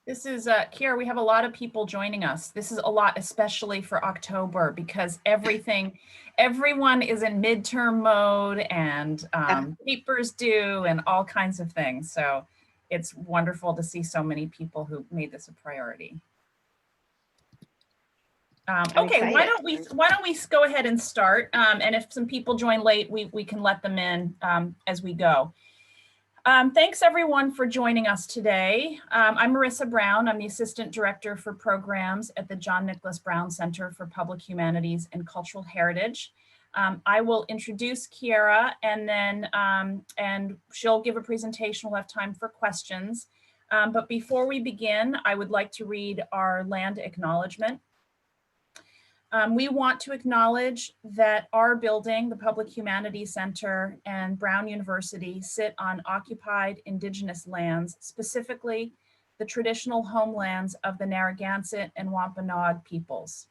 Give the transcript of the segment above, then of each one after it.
This is Kyera. We have a lot of people joining us. This is a lot, especially for October, because everyone is in midterm mode and papers due and all kinds of things. So it's wonderful to see so many people who made this a priority. Okay, why don't we go ahead and start? And if some people join late, we can let them in as we go. Thanks everyone for joining us today. I'm Marissa Brown. I'm the Assistant Director for Programs at the John Nicholas Brown Center for Public Humanities and Cultural Heritage. I will introduce Kyera and then and she'll give a presentation. We'll have time for questions. But before we begin, I would like to read our land acknowledgement. We want to acknowledge that our building, the Public Humanities Center and Brown University, sit on occupied Indigenous lands, specifically the traditional homelands of the Narragansett and Wampanoag peoples.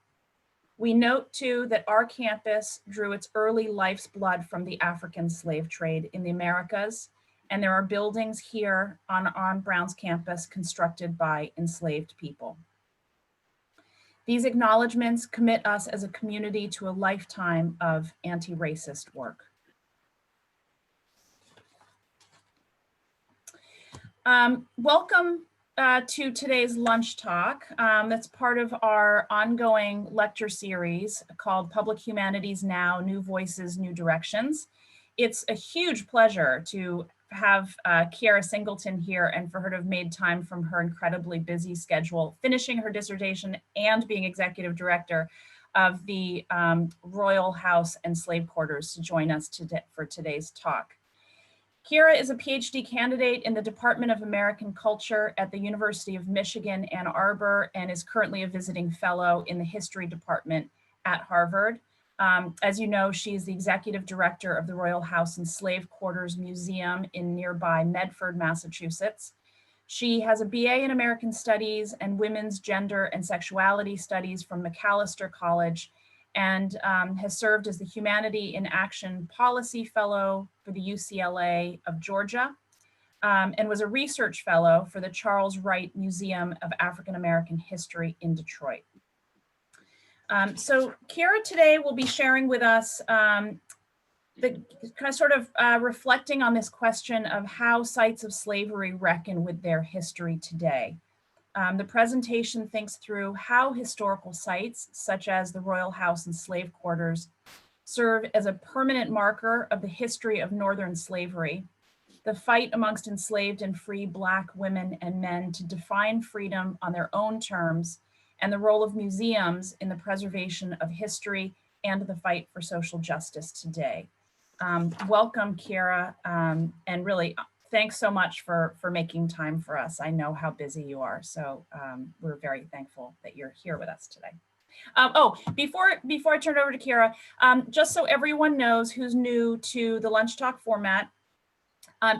We note too that our campus drew its early life's blood from the African slave trade in the Americas, and there are buildings here on Brown's campus constructed by enslaved people. These acknowledgements commit us as a community to a lifetime of anti-racist work. Welcome to today's lunch talk. That's part of our ongoing lecture series called Public Humanities Now, New Voices, New Directions. It's a huge pleasure to have Kyera Singleton here and for her to have made time from her incredibly busy schedule, finishing her dissertation and being executive director of the Royall House and Slave Quarters to join us today for today's talk. Kyera is a PhD candidate in the Department of American Culture at the University of Michigan, Ann Arbor, and is currently a visiting fellow in the history department at Harvard. As you know, she's the executive director of the Royall House and Slave Quarters Museum in nearby Medford, Massachusetts. She has a BA in American Studies and Women's Gender and Sexuality Studies from Macalester College and has served as the Humanity in Action Policy Fellow for the UCLA of Georgia and was a research fellow for the Charles Wright Museum of African American History in Detroit. So Kyera today will be sharing with us the kind of sort of reflecting on this question of how sites of slavery reckon with their history today. The presentation thinks through how historical sites, such as the Royall House and Slave Quarters, serve as a permanent marker of the history of Northern slavery, the fight amongst enslaved and free Black women and men to define freedom on their own terms, and the role of museums in the preservation of history and the fight for social justice today. Welcome, Kyera, and really thanks so much for making time for us. I know how busy you are, so we're very thankful that you're here with us today. Before I turn it over to Kyera, just so everyone knows who's new to the lunch talk format,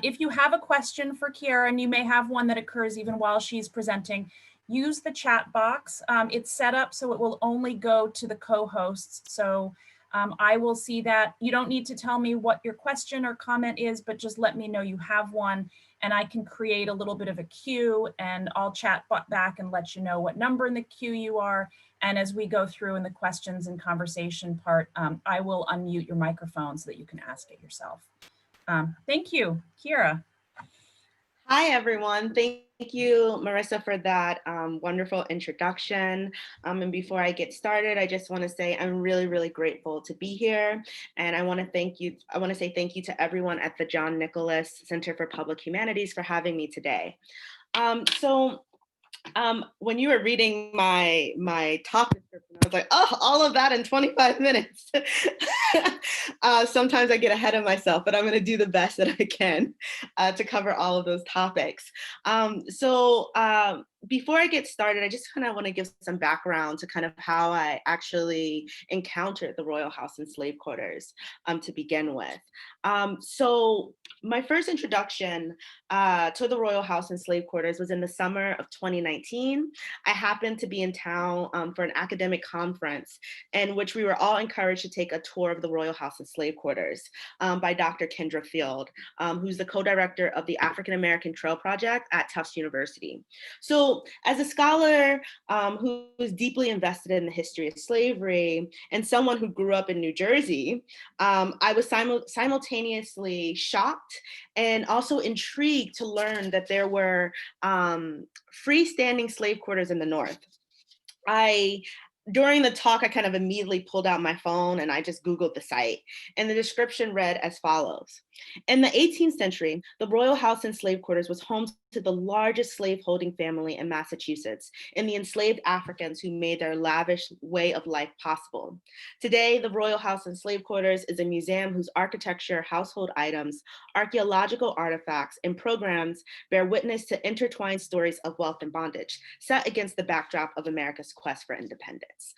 if you have a question for Kyera, and you may have one that occurs even while she's presenting, use the chat box. It's set up so it will only go to the co-hosts. So I will see that. You don't need to tell me what your question or comment is, but just let me know you have one and I can create a little bit of a queue and I'll chat back and let you know what number in the queue you are. And as we go through in the questions and conversation part, I will unmute your microphone so that you can ask it yourself. Thank you, Kyera. Hi, everyone. Thank you, Marissa, for that wonderful introduction. And before I get started, I just want to say I'm really, really grateful to be here. And I want to say thank you to everyone at the John Nicholas Center for Public Humanities for having me today. When you were reading my talk description, I was like, oh, all of that in 25 minutes. Sometimes I get ahead of myself, but I'm going to do the best that I can to cover all of those topics. Before I get started, I just kind of want to give some background to kind of how I actually encountered the Royall House and Slave Quarters to begin with. So my first introduction to the Royall House and Slave Quarters was in the summer of 2019. I happened to be in town for an academic conference in which we were all encouraged to take a tour of of the Royall House and Slave Quarters by Dr. Kendra Field, who's the co-director of the African American Trail Project at Tufts University. So as a scholar who is deeply invested in the history of slavery and someone who grew up in New Jersey, I was simultaneously shocked and also intrigued to learn that there were freestanding slave quarters in the North. During the talk, I kind of immediately pulled out my phone and I just Googled the site. And the description read as follows. In the 18th century, the Royall House and Slave Quarters was home to the largest slaveholding family in Massachusetts and the enslaved Africans who made their lavish way of life possible. Today, the Royall House and Slave Quarters is a museum whose architecture, household items, archaeological artifacts, and programs bear witness to intertwined stories of wealth and bondage, set against the backdrop of America's quest for independence.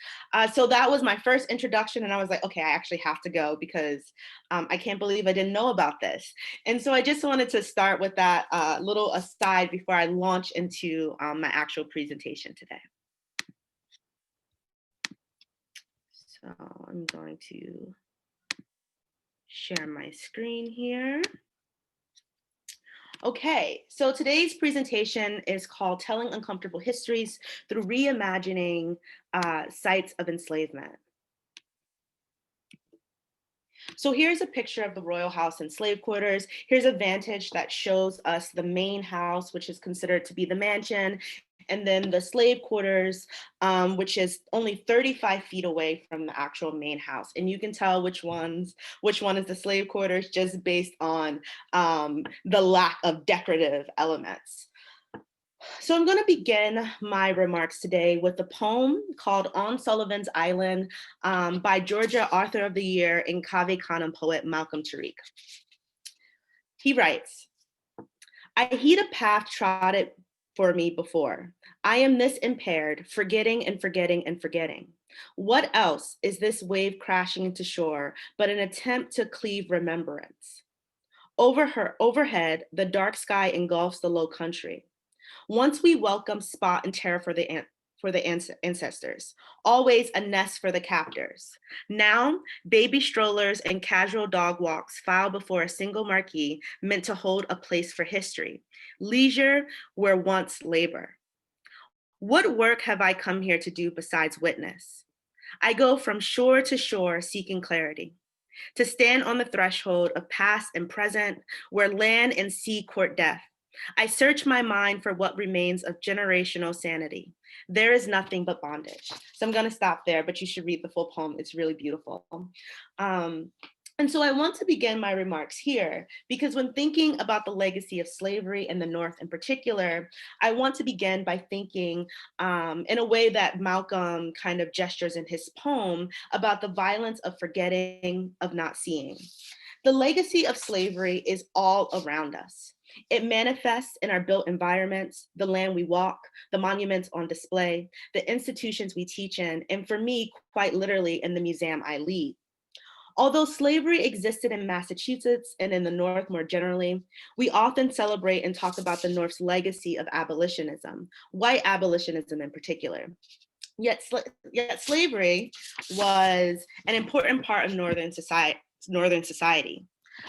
So that was my first introduction, and I was like, okay, I actually have to go because I can't believe I didn't know about this. And so I just wanted to start with that little aside before I launch into my actual presentation today. So I'm going to share my screen here. Okay, so today's presentation is called Telling Uncomfortable Histories Through Reimagining Sites of Enslavement. So here's a picture of the Royall House and Slave Quarters. Here's a vantage that shows us the main house, which is considered to be the mansion, and then the slave quarters, which is only 35 feet away from the actual main house. And you can tell which one is the slave quarters just based on the lack of decorative elements. So I'm going to begin my remarks today with a poem called On Sullivan's Island by Georgia Author of the Year and Cave Canem poet Malcolm Tariq. He writes, I heed a path trodden for me before. I am this impaired, forgetting and forgetting and forgetting. What else is this wave crashing into shore but an attempt to cleave remembrance? Overhead, the dark sky engulfs the low country. Once we welcome spot and terror for the ancestors, always a nest for the captors. Now, baby strollers and casual dog walks file before a single marquee meant to hold a place for history, leisure where once labor. What work have I come here to do besides witness? I go from shore to shore seeking clarity, to stand on the threshold of past and present where land and sea court death. I search my mind for what remains of generational sanity. There is nothing but bondage. So I'm going to stop there, but you should read the full poem. It's really beautiful. And so I want to begin my remarks here because when thinking about the legacy of slavery in the North in particular, I want to begin by thinking in a way that Malcolm kind of gestures in his poem about the violence of forgetting, of not seeing. The legacy of slavery is all around us. It manifests in our built environments, the land we walk, the monuments on display, the institutions we teach in, and for me, quite literally in the museum I lead. Although slavery existed in Massachusetts and in the North more generally, we often celebrate and talk about the North's legacy of abolitionism, white abolitionism in particular. Yet slavery was an important part of Northern society.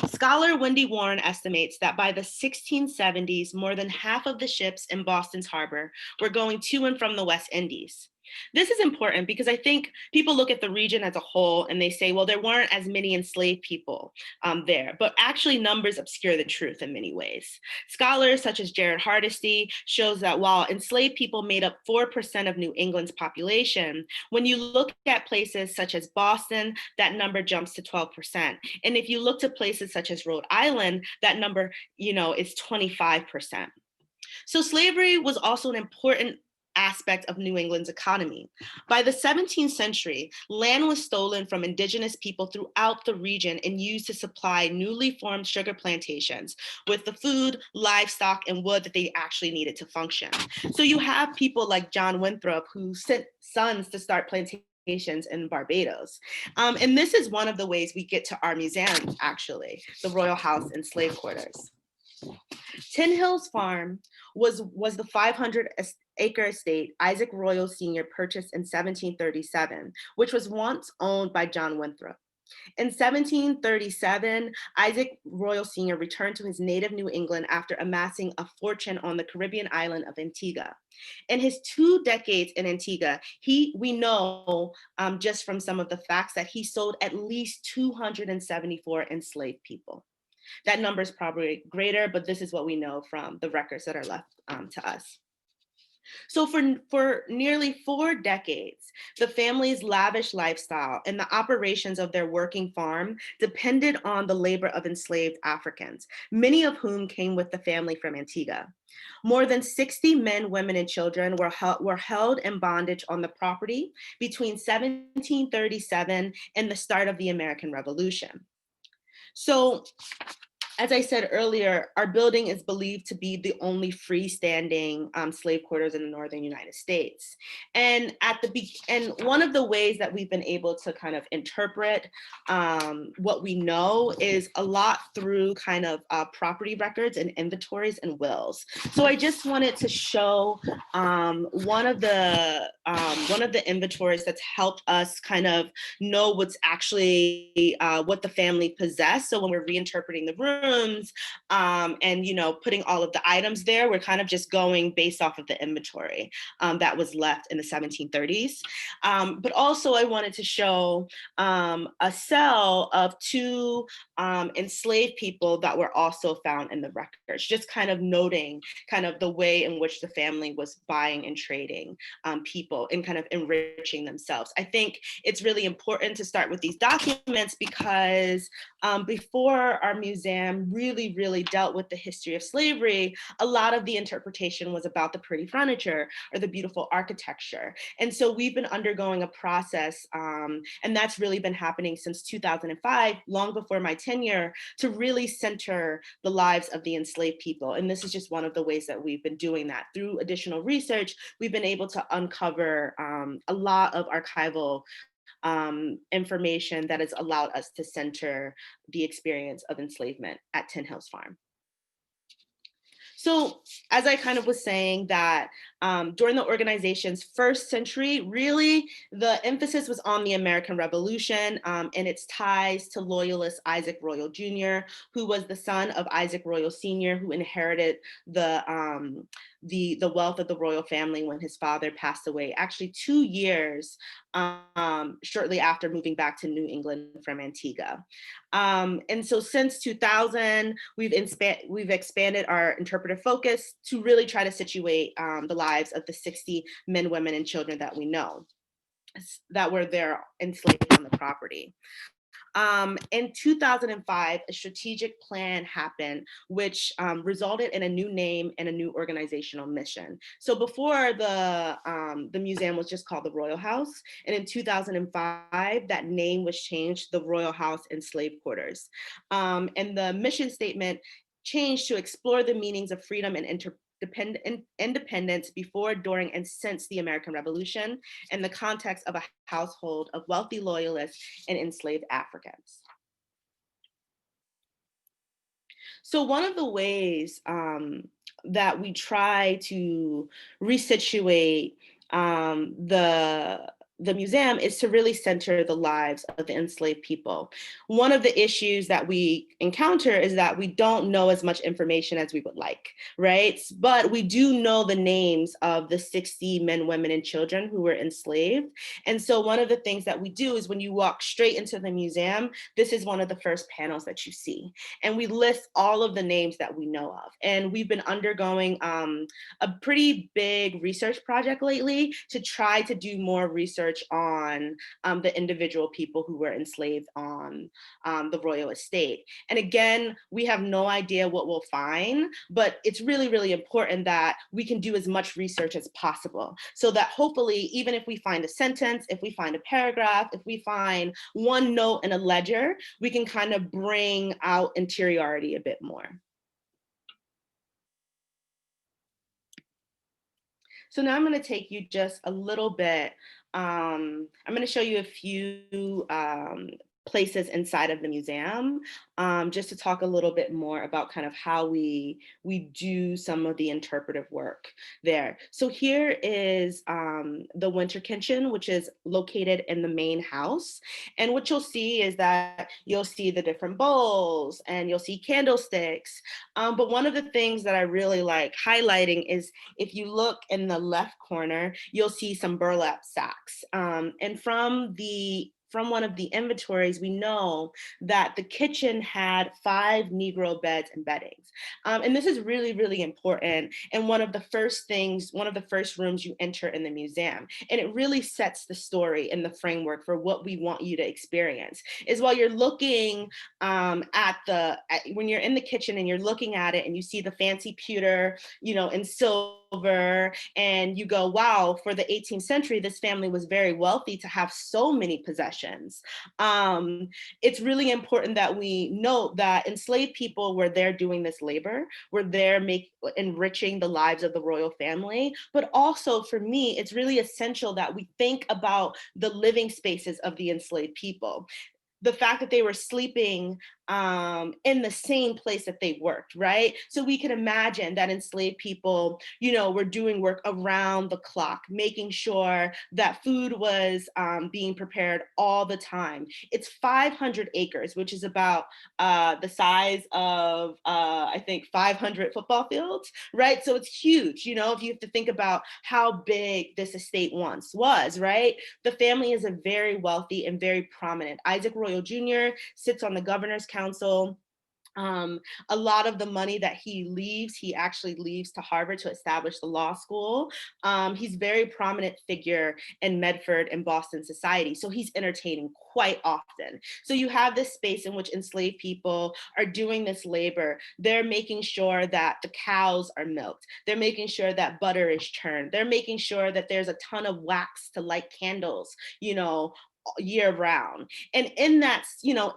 Scholar Wendy Warren estimates that by the 1670s, more than half of the ships in Boston's harbor were going to and from the West Indies. This is important because I think people look at the region as a whole and they say, well, there weren't as many enslaved people there, but actually numbers obscure the truth in many ways. Scholars such as Jared Hardesty shows that while enslaved people made up 4% of New England's population, when you look at places such as Boston, that number jumps to 12%. And if you look to places such as Rhode Island, that number, is 25%. So slavery was also an important aspect of New England's economy. By the 17th century, land was stolen from indigenous people throughout the region and used to supply newly formed sugar plantations with the food, livestock, and wood that they actually needed to function. So you have people like John Winthrop who sent sons to start plantations in Barbados. And this is one of the ways we get to our museum, actually, the Royall House and Slave Quarters. Tin Hills Farm was the 500-acre estate Isaac Royall Sr. purchased in 1737, which was once owned by John Winthrop. In 1737, Isaac Royall Sr. returned to his native New England after amassing a fortune on the Caribbean island of Antigua. In his 2 decades in Antigua, we know just from some of the facts that he sold at least 274 enslaved people. That number is probably greater, but this is what we know from the records that are left to us. So for nearly 4 decades, the family's lavish lifestyle and the operations of their working farm depended on the labor of enslaved Africans, many of whom came with the family from Antigua. More than 60 men, women, and children were held in bondage on the property between 1737 and the start of the American Revolution. So, as I said earlier, our building is believed to be the only freestanding slave quarters in the northern United States. And one of the ways that we've been able to kind of interpret what we know is a lot through kind of property records and inventories and wills. So I just wanted to show one of the inventories that's helped us kind of know what's actually what the family possessed. So when we're reinterpreting the rooms and putting all of the items there, we're kind of just going based off of the inventory that was left in the 1730s. But also I wanted to show a cell of 2 enslaved people that were also found in the records, just kind of noting kind of the way in which the family was buying and trading people and kind of enriching themselves. I think it's really important to start with these documents because before our museum really dealt with the history of slavery, a lot of the interpretation was about the pretty furniture or the beautiful architecture. And so we've been undergoing a process, and that's really been happening since 2005, long before my tenure, to really center the lives of the enslaved people. And this is just one of the ways that we've been doing that. Through additional research, we've been able to uncover a lot of archival information that has allowed us to center the experience of enslavement at Tin Hills Farm. So as I kind of was saying that during the organization's first century, really the emphasis was on the American Revolution and its ties to loyalist Isaac Royall Jr., who was the son of Isaac Royall Sr., who inherited the wealth of the royal family when his father passed away, actually 2 years shortly after moving back to New England from Antigua. And so since 2000, we've expanded our interpretive focus to really try to situate the lives of the 60 men, women, and children that we know that were there enslaved on the property. In 2005, a strategic plan happened, which resulted in a new name and a new organizational mission. So before the museum was just called the Royall House, and in 2005, that name was changed to the Royall House and Slave Quarters. And the mission statement changed to explore the meanings of freedom and independence before, during, and since the American Revolution in the context of a household of wealthy loyalists and enslaved Africans. So one of the ways that we try to resituate the museum is to really center the lives of the enslaved people. One of the issues that we encounter is that we don't know as much information as we would like, right? But we do know the names of the 60 men, women, and children who were enslaved. And so one of the things that we do is when you walk straight into the museum, this is one of the first panels that you see. And we list all of the names that we know of. And we've been undergoing a pretty big research project lately to try to do more research on the individual people who were enslaved on the royal estate. And again, we have no idea what we'll find, but it's really important that we can do as much research as possible so that hopefully, even if we find a sentence, if we find a paragraph, if we find one note in a ledger, we can kind of bring out interiority a bit more. So now I'm going to take you just a little bit. I'm going to show you a few places inside of the museum, just to talk a little bit more about kind of how we do some of the interpretive work there. So here is the winter kitchen, which is located in the main house. And what you'll see is that you'll see the different bowls and you'll see candlesticks. But one of the things that I really like highlighting is if you look in the left corner, you'll see some burlap sacks. And from one of the inventories, we know that the kitchen had 5 Negro beds and beddings. And this is really, really important. And one of the first rooms you enter in the museum. And it really sets the story and the framework for what we want you to experience. Is while you're looking when you're in the kitchen and you're looking at it and you see the fancy pewter, in silver, and you go, wow, for the 18th century, this family was very wealthy to have so many possessions. It's really important that we note that enslaved people were there doing this labor, were there enriching the lives of the royal family. But also for me, it's really essential that we think about the living spaces of the enslaved people. The fact that they were sleeping in the same place that they worked, right? So we can imagine that enslaved people, were doing work around the clock, making sure that food was being prepared all the time. It's 500 acres, which is about the size of, I think, 500 football fields, right? So it's huge, if you have to think about how big this estate once was, right? The family is a very wealthy and very prominent. Isaac Royall Jr. sits on the governor's council. A lot of the money that he actually leaves to Harvard to establish the law school. He's a very prominent figure in Medford and Boston society. So he's entertaining quite often. So you have this space in which enslaved people are doing this labor. They're making sure that the cows are milked. They're making sure that butter is churned. They're making sure that there's a ton of wax to light candles, year round. And in that,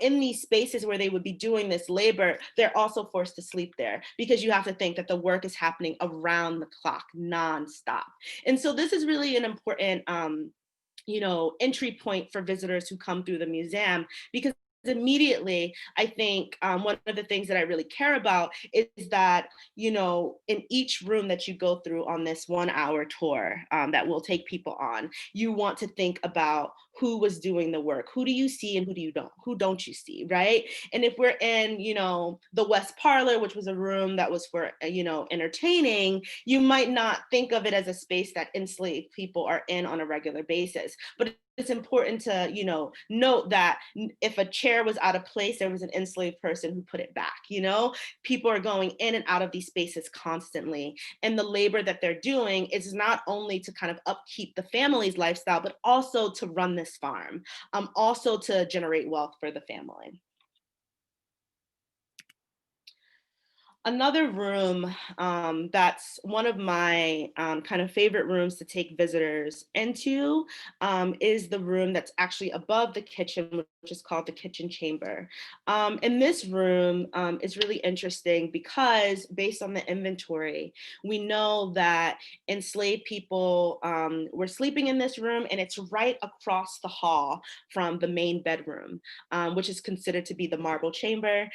in these spaces where they would be doing this labor, they're also forced to sleep there because you have to think that the work is happening around the clock, nonstop. And so this is really an important entry point for visitors who come through the museum, because immediately, I think one of the things that I really care about is that, in each room that you go through on this 1-hour tour that we'll take people on, you want to think about who was doing the work. Who do you see and who don't you see, right? And if we're in, the West Parlor, which was a room that was for, entertaining, you might not think of it as a space that enslaved people are in on a regular basis. But it's important to, note that if a chair was out of place, there was an enslaved person who put it back, People are going in and out of these spaces constantly. And the labor that they're doing is not only to kind of upkeep the family's lifestyle, but also to run this farm, also to generate wealth for the family. Another room that's one of my kind of favorite rooms to take visitors into is the room that's actually above the kitchen, which is called the kitchen chamber. And this room is really interesting because based on the inventory, we know that enslaved people were sleeping in this room, and it's right across the hall from the main bedroom, which is considered to be the marble chamber,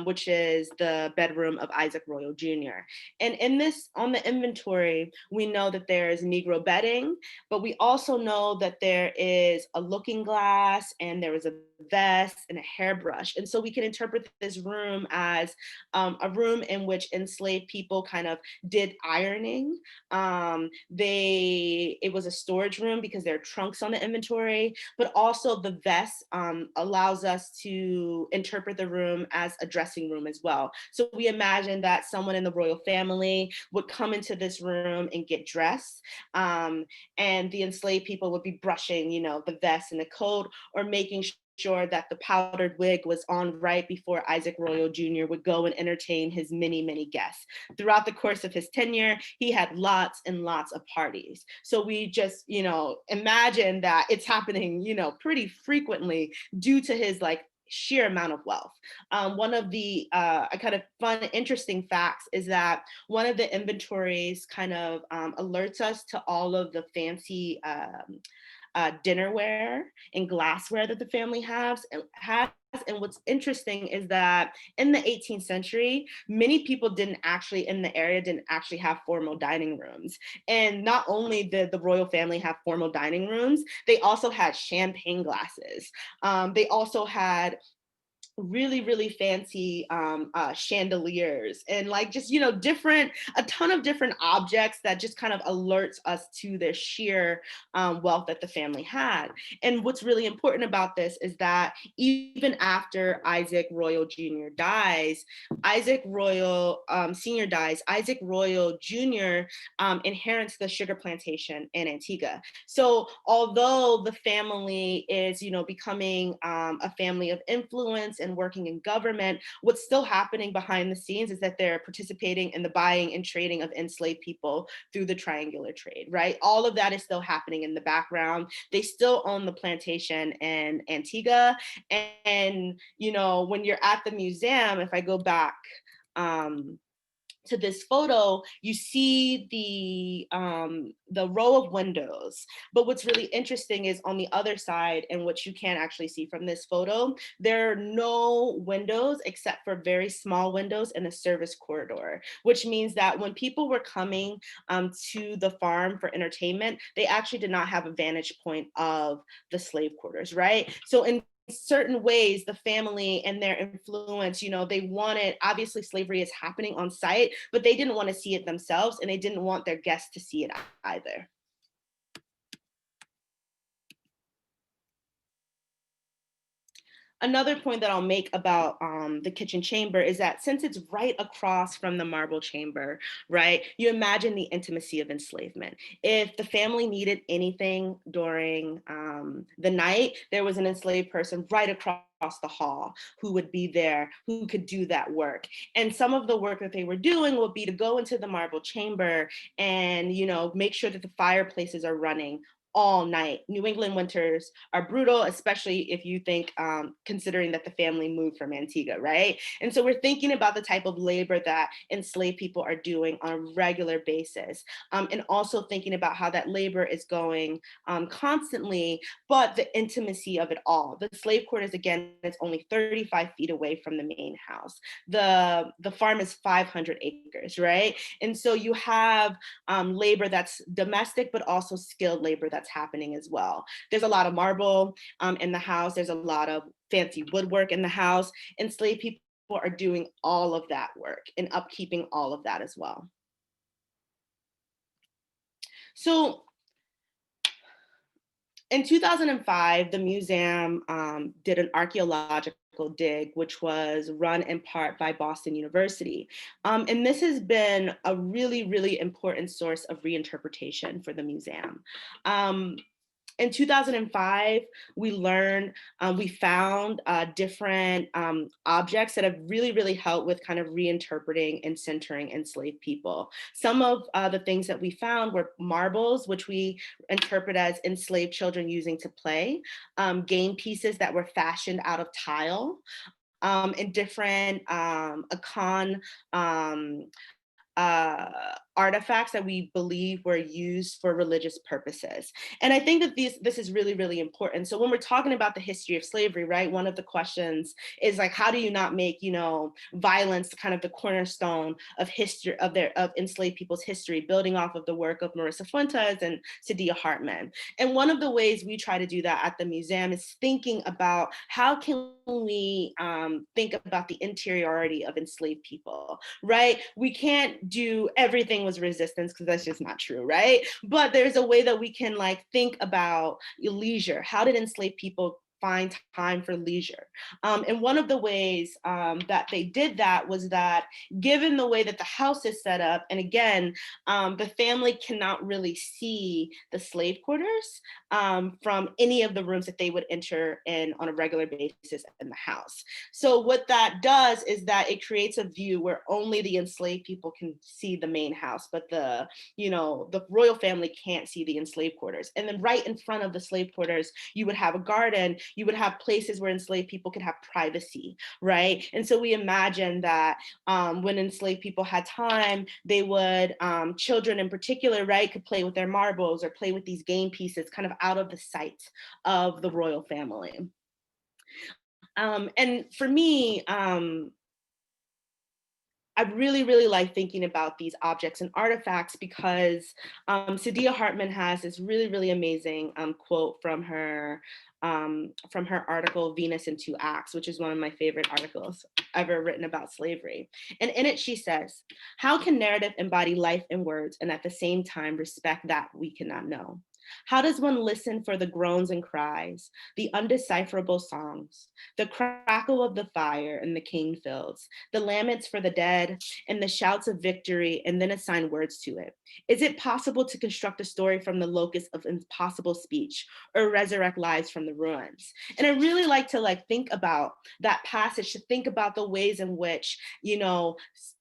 which is the bedroom of Isaac Royall Jr. And on the inventory, we know that there is Negro bedding, but we also know that there is a looking glass and there is a vest and a hairbrush. And so we can interpret this room as a room in which enslaved people kind of did ironing. It was a storage room because there are trunks on the inventory, but also the vest allows us to interpret the room as a dressing room as well. So we imagine that someone in the royal family would come into this room and get dressed, and the enslaved people would be brushing, the vest and the coat, or making sure that the powdered wig was on right before Isaac Royall Jr. would go and entertain his many, many guests. Throughout the course of his tenure, he had lots and lots of parties. So we just, imagine that it's happening, pretty frequently due to his sheer amount of wealth. One of the kind of fun, interesting facts is that one of the inventories kind of alerts us to all of the fancy dinnerware and glassware that the family has. And what's interesting is that in the 18th century, many people didn't actually have formal dining rooms. And not only did the royal family have formal dining rooms, they also had champagne glasses. They also had really, really fancy chandeliers and like just, a ton of different objects that just kind of alerts us to the sheer wealth that the family had. And what's really important about this is that even after Isaac Royall Jr. dies, Isaac Royall Sr. dies, Isaac Royall Jr. Inherits the sugar plantation in Antigua. So although the family is, becoming a family of influence and working in government, what's still happening behind the scenes is that they're participating in the buying and trading of enslaved people through the triangular trade, right? All of that is still happening in the background. They still own the plantation in Antigua. And, when you're at the museum, if I go back, to this photo, you see the row of windows. But what's really interesting is on the other side, and what you can actually see from this photo, there are no windows except for very small windows in the service corridor, which means that when people were coming to the farm for entertainment, they actually did not have a vantage point of the slave quarters, right? So in certain ways, the family and their influence, they wanted, obviously slavery is happening on site, but they didn't want to see it themselves, and they didn't want their guests to see it either. Another point that I'll make about the kitchen chamber is that since it's right across from the marble chamber, right, you imagine the intimacy of enslavement. If the family needed anything during the night, there was an enslaved person right across the hall who would be there, who could do that work. And some of the work that they were doing would be to go into the marble chamber and, make sure that the fireplaces are running all night. New England winters are brutal, especially if you think, considering that the family moved from Antigua, right? And so we're thinking about the type of labor that enslaved people are doing on a regular basis, and also thinking about how that labor is going constantly, but the intimacy of it all. The slave quarters, again, is only 35 feet away from the main house. The farm is 500 acres, right? And so you have labor that's domestic, but also skilled labor that's happening as well. There's a lot of marble in the house. There's a lot of fancy woodwork in the house. Enslaved people are doing all of that work and upkeeping all of that as well. So in 2005, the museum did an archaeological dig, which was run in part by Boston University. And this has been a really, really important source of reinterpretation for the museum. In 2005, we found different objects that have really, really helped with kind of reinterpreting and centering enslaved people. Some of the things that we found were marbles, which we interpret as enslaved children using to play, game pieces that were fashioned out of tile, and different Akan artifacts that we believe were used for religious purposes. And I think that this is really, really important. So when we're talking about the history of slavery, right, one of the questions is like, how do you not make, violence kind of the cornerstone of history of enslaved people's history, building off of the work of Marissa Fuentes and Sadia Hartman. And one of the ways we try to do that at the museum is thinking about how can we think about the interiority of enslaved people, right? We can't do everything was resistance because that's just not true, right? But there's a way that we can think about leisure. How did enslaved people find time for leisure? And one of the ways that they did that was that given the way that the house is set up, and again, the family cannot really see the slave quarters from any of the rooms that they would enter in on a regular basis in the house. So what that does is that it creates a view where only the enslaved people can see the main house, but the royal family can't see the enslaved quarters. And then right in front of the slave quarters, you would have a garden. You would have places where enslaved people could have privacy, right? And so we imagine that when enslaved people had time, they would, children in particular, right, could play with their marbles or play with these game pieces kind of out of the sight of the royal family. And for me, I really, really like thinking about these objects and artifacts because Sadia Hartman has this really, really amazing quote from her article, Venus in Two Acts, which is one of my favorite articles ever written about slavery. And in it, she says, "How can narrative embody life in words and at the same time respect that we cannot know? How does one listen for the groans and cries, the undecipherable songs, the crackle of the fire in the cane fields, the laments for the dead, and the shouts of victory, and then assign words to it? Is it possible to construct a story from the locus of impossible speech or resurrect lives from the ruins?" And I really like to think about that passage, to think about the ways in which,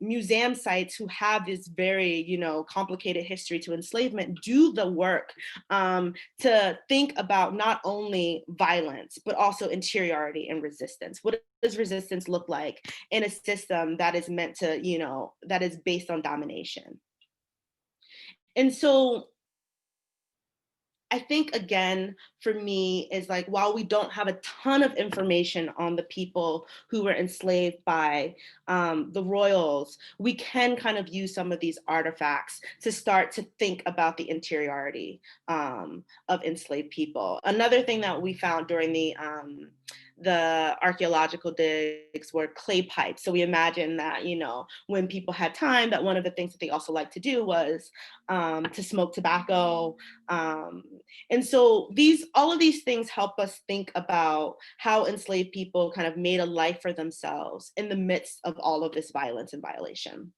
museum sites who have this very, complicated history to enslavement do the work to think about not only violence, but also interiority and resistance. What does resistance look like in a system that is meant to, that is based on domination? And so I think, again, for me, is while we don't have a ton of information on the people who were enslaved by the Royals, we can kind of use some of these artifacts to start to think about the interiority of enslaved people. Another thing that we found during the archaeological digs were clay pipes. So we imagine that, when people had time, that one of the things that they also liked to do was to smoke tobacco. And so all of these things help us think about how enslaved people kind of made a life for themselves in the midst of all of this violence and violation.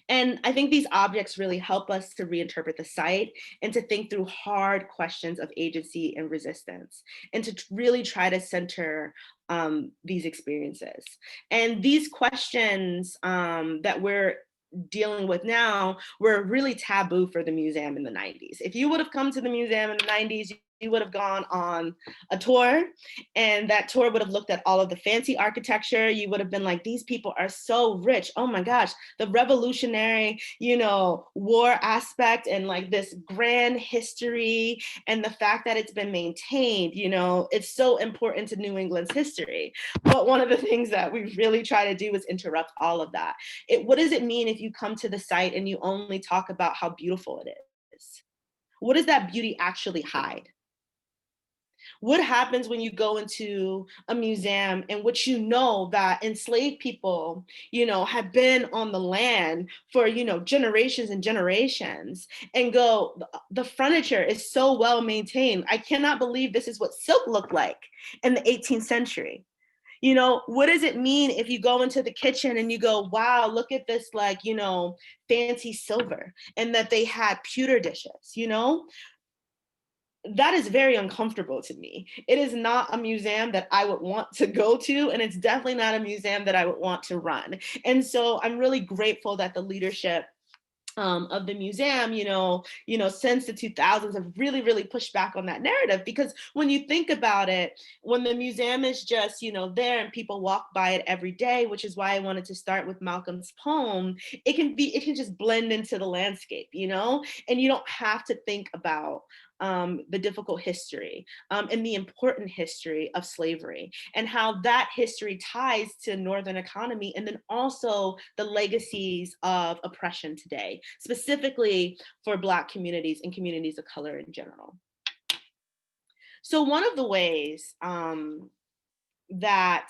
And I think these objects really help us to reinterpret the site and to think through hard questions of agency and resistance, and to really try to center these experiences. And these questions that we're dealing with now were really taboo for the museum in the 90s. If you would have come to the museum in the 90s, you would have gone on a tour, and that tour would have looked at all of the fancy architecture. You would have been like, these people are so rich. Oh my gosh, the revolutionary, war aspect and this grand history, and the fact that it's been maintained, it's so important to New England's history. But one of the things that we really try to do is interrupt all of that. What does it mean if you come to the site and you only talk about how beautiful it is? What does that beauty actually hide? What happens when you go into a museum in which that enslaved people, have been on the land for, generations and generations, and the furniture is so well maintained. I cannot believe this is what silk looked like in the 18th century. What does it mean if you go into the kitchen and you go, wow, look at this, fancy silver, and that they had pewter dishes, That is very uncomfortable to me. It is not a museum that I would want to go to, and it's definitely not a museum that I would want to run. And so I'm really grateful that the leadership of the museum, since the 2000s have really, really pushed back on that narrative. Because when you think about it, when the museum is just, there and people walk by it every day, which is why I wanted to start with Malcolm's poem, it can just blend into the landscape, and you don't have to think about the difficult history and the important history of slavery, and how that history ties to Northern economy, and then also the legacies of oppression today, specifically for Black communities and communities of color in general. So one of the ways that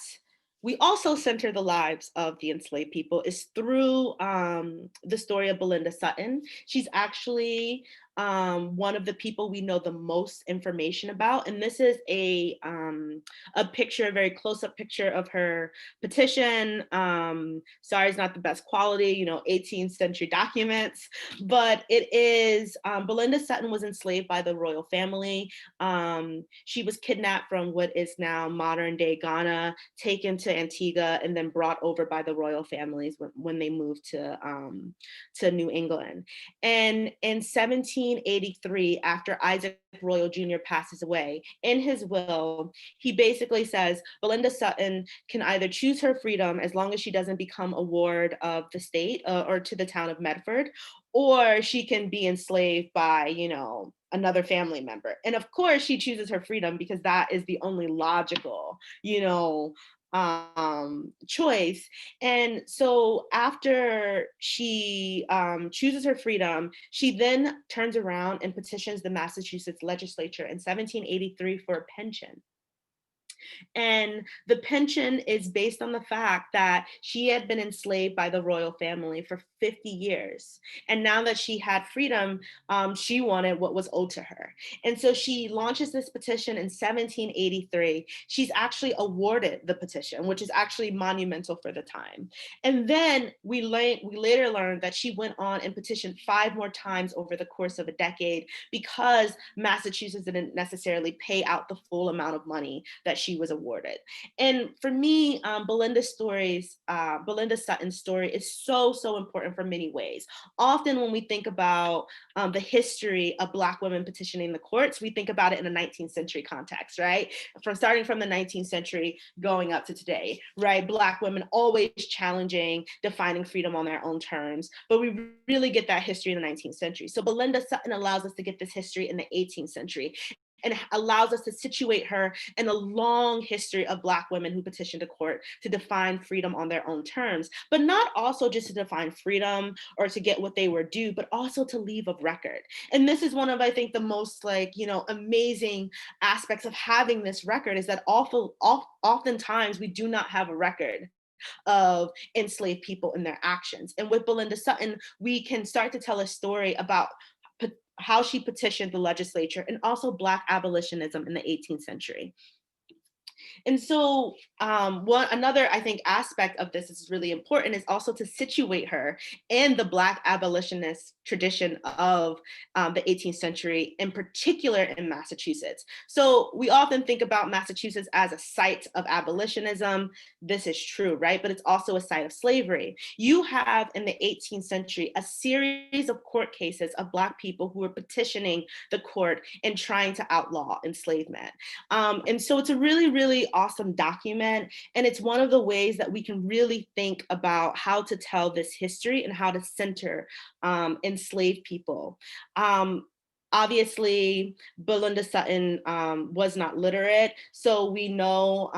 we also center the lives of the enslaved people is through the story of Belinda Sutton. She's actually one of the people we know the most information about. And this is a picture, a very close-up picture of her petition. Sorry, it's not the best quality, 18th century documents, but it is, Belinda Sutton was enslaved by the royal family. She was kidnapped from what is now modern day Ghana, taken to Antigua, and then brought over by the royal families when they moved to New England. And in 17 1783, after Isaac Royall Jr. passes away, in his will, he basically says Belinda Sutton can either choose her freedom as long as she doesn't become a ward of the state or to the town of Medford, or she can be enslaved by, another family member. And of course, she chooses her freedom because that is the only logical, choice. And so after she chooses her freedom, she then turns around and petitions the Massachusetts legislature in 1783 for a pension. And the pension is based on the fact that she had been enslaved by the royal family for 50 years. And now that she had freedom, she wanted what was owed to her. And so she launches this petition in 1783. She's actually awarded the petition, which is actually monumental for the time. And then we later learned that she went on and petitioned 5 more times over the course of a decade because Massachusetts didn't necessarily pay out the full amount of money that she was awarded. And for me, Belinda Sutton's story is so important for many ways. Often when we think about the history of Black women petitioning the courts, we think about it in a 19th century context, right? Starting from the 19th century going up to today, right? Black women always challenging, defining freedom on their own terms, but we really get that history in the 19th century. So Belinda Sutton allows us to get this history in the 18th century and allows us to situate her in a long history of Black women who petitioned a court to define freedom on their own terms, but not also just to define freedom or to get what they were due, but also to leave a record. And this is one of, I think, the most amazing aspects of having this record is that oftentimes we do not have a record of enslaved people and their actions. And with Belinda Sutton, we can start to tell a story about how she petitioned the legislature and also Black abolitionism in the 18th century. And so another, I think, aspect of this is really important is also to situate her in the Black abolitionist tradition of the 18th century, in particular in Massachusetts. So we often think about Massachusetts as a site of abolitionism. This is true, right? But it's also a site of slavery. You have in the 18th century a series of court cases of Black people who were petitioning the court and trying to outlaw enslavement. And so it's a really, really awesome document. And it's one of the ways that we can really think about how to tell this history and how to center enslaved people. Obviously, Belinda Sutton was not literate, so we know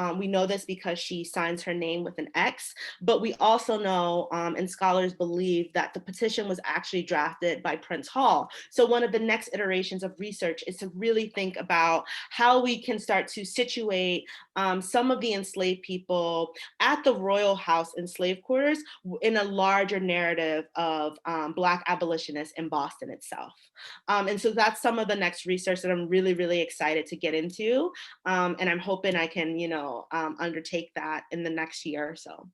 this because she signs her name with an X, but we also know, and scholars believe, that the petition was actually drafted by Prince Hall. So one of the next iterations of research is to really think about how we can start to situate some of the enslaved people at the Royal House in slave quarters in a larger narrative of Black abolitionists in Boston itself. And so that's some of the next research that I'm really, really excited to get into. And I'm hoping I can, undertake that in the next year or so.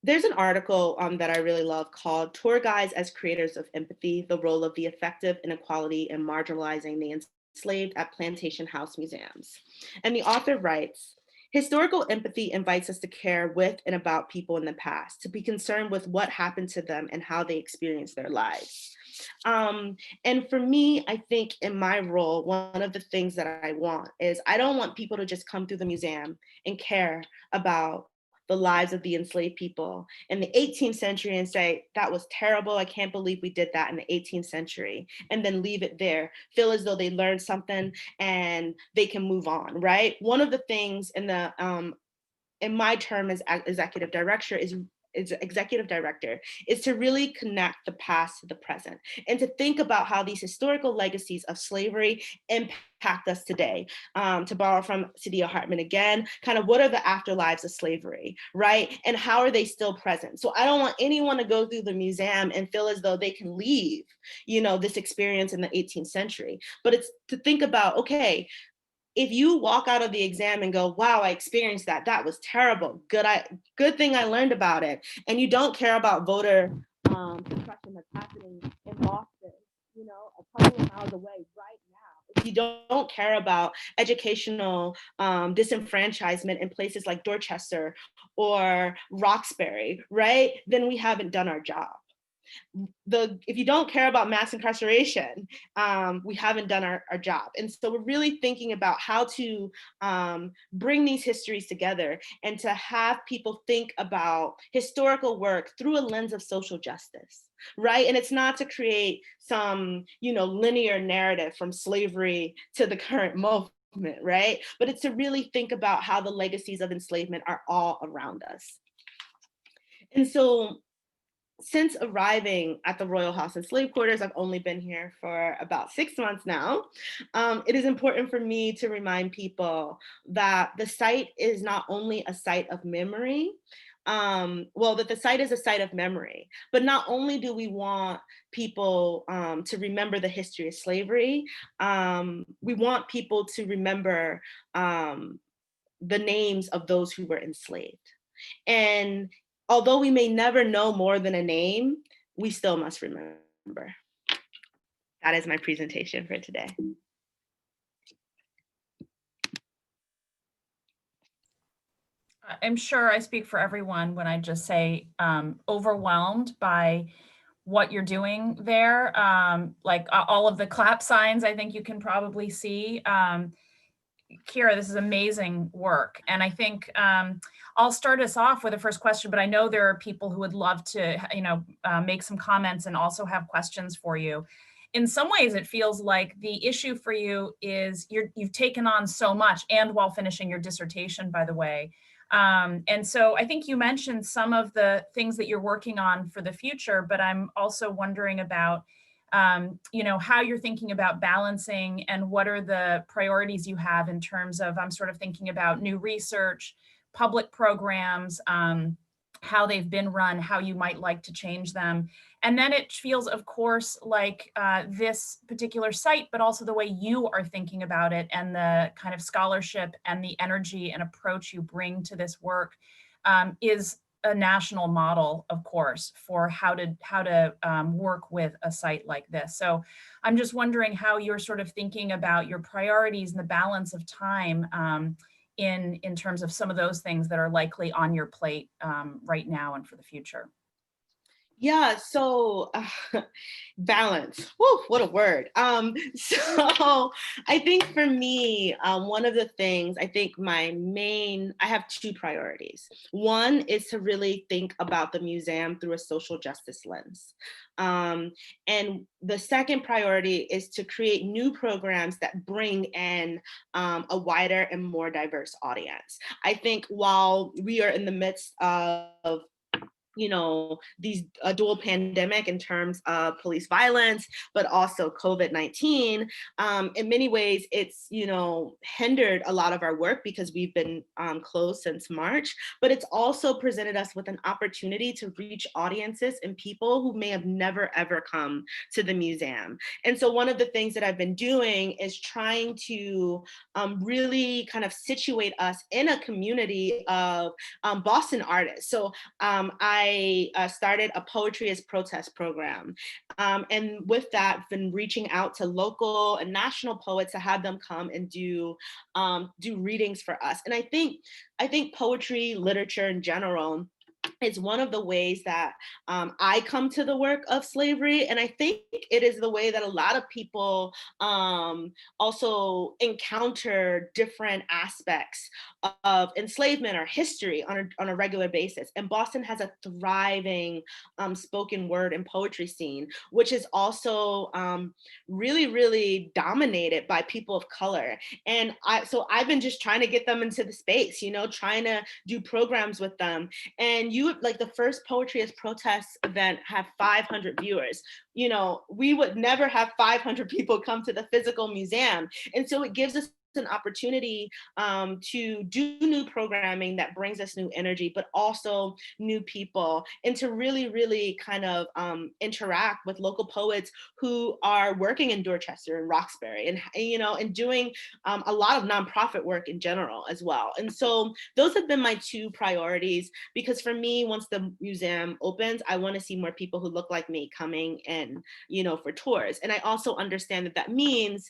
There's an article that I really love called "Tour Guides as Creators of Empathy, the Role of the Effective Inequality in Marginalizing the Enslaved at Plantation House Museums." And the author writes, "Historical empathy invites us to care with and about people in the past, to be concerned with what happened to them and how they experienced their lives." And for me, I think in my role, one of the things that I want is I don't want people to just come through the museum and care about the lives of the enslaved people in the 18th century and say, that was terrible, I can't believe we did that in the 18th century, and then leave it there, feel as though they learned something and they can move on, right? One of the things in my term as executive director is to really connect the past to the present and to think about how these historical legacies of slavery impact us today. To borrow from Sadia Hartman again, kind of what are the afterlives of slavery, right? And how are they still present? So I don't want anyone to go through the museum and feel as though they can leave, this experience in the 18th century, but it's to think about, okay, if you walk out of the exam and go, wow, I experienced that, that was terrible, good thing I learned about it, and you don't care about voter suppression that's happening in Boston, a couple of miles away right now, it's you don't care about educational disenfranchisement in places like Dorchester or Roxbury, right? Then we haven't done our job. If you don't care about mass incarceration, we haven't done our job. And so we're really thinking about how to bring these histories together and to have people think about historical work through a lens of social justice, right? And it's not to create some, linear narrative from slavery to the current moment, right? But it's to really think about how the legacies of enslavement are all around us. And so since arriving at the Royal House and Slave Quarters, I've only been here for about 6 months now. It is important for me to remind people that the site is not only a site of memory, that the site is a site of memory, but not only do we want people to remember the history of slavery, we want people to remember the names of those who were enslaved. And although we may never know more than a name, we still must remember. That is my presentation for today. I'm sure I speak for everyone when I just say overwhelmed by what you're doing there. Like all of the clap signs, I think you can probably see. Kyera, this is amazing work. And I think I'll start us off with the first question, but I know there are people who would love to, make some comments and also have questions for you. In some ways, it feels like the issue for you is you've taken on so much, and while finishing your dissertation, by the way. And so I think you mentioned some of the things that you're working on for the future, but I'm also wondering about how you're thinking about balancing and what are the priorities you have in terms of, I'm sort of thinking about new research, public programs, how they've been run, how you might like to change them. And then it feels, of course, like this particular site, but also the way you are thinking about it and the kind of scholarship and the energy and approach you bring to this work is a national model, of course, for how to work with a site like this. So I'm just wondering how you're sort of thinking about your priorities and the balance of time in terms of some of those things that are likely on your plate right now and for the future. Yeah, so balance. Whew, what a word. So I think for me, one of the things, I think I have 2 priorities. One is to really think about the museum through a social justice lens. And the second priority is to create new programs that bring in a wider and more diverse audience. I think while we are in the midst of these dual pandemic in terms of police violence, but also COVID-19. In many ways, it's, hindered a lot of our work because we've been closed since March, but it's also presented us with an opportunity to reach audiences and people who may have never, ever come to the museum. And so one of the things that I've been doing is trying to really kind of situate us in a community of Boston artists. So I started a Poetry as Protest program. And with that, I've been reaching out to local and national poets to have them come and do readings for us. And I think poetry, literature in general, is one of the ways that I come to the work of slavery. And I think it is the way that a lot of people also encounter different aspects of enslavement or history on a regular basis. And Boston has a thriving spoken word and poetry scene, which is also really, really dominated by people of color. And so I've been just trying to get them into the space, trying to do programs with them. And you would, like, the first Poetry as Protest event have 500 viewers. We would never have 500 people come to the physical museum. And so it gives us an opportunity to do new programming that brings us new energy, but also new people, and to really, really kind of interact with local poets who are working in Dorchester and Roxbury, and you know, and doing a lot of nonprofit work in general as well. And so those have been my two priorities, because for me, once the museum opens, I want to see more people who look like me coming in, you know, for tours. And I also understand that that means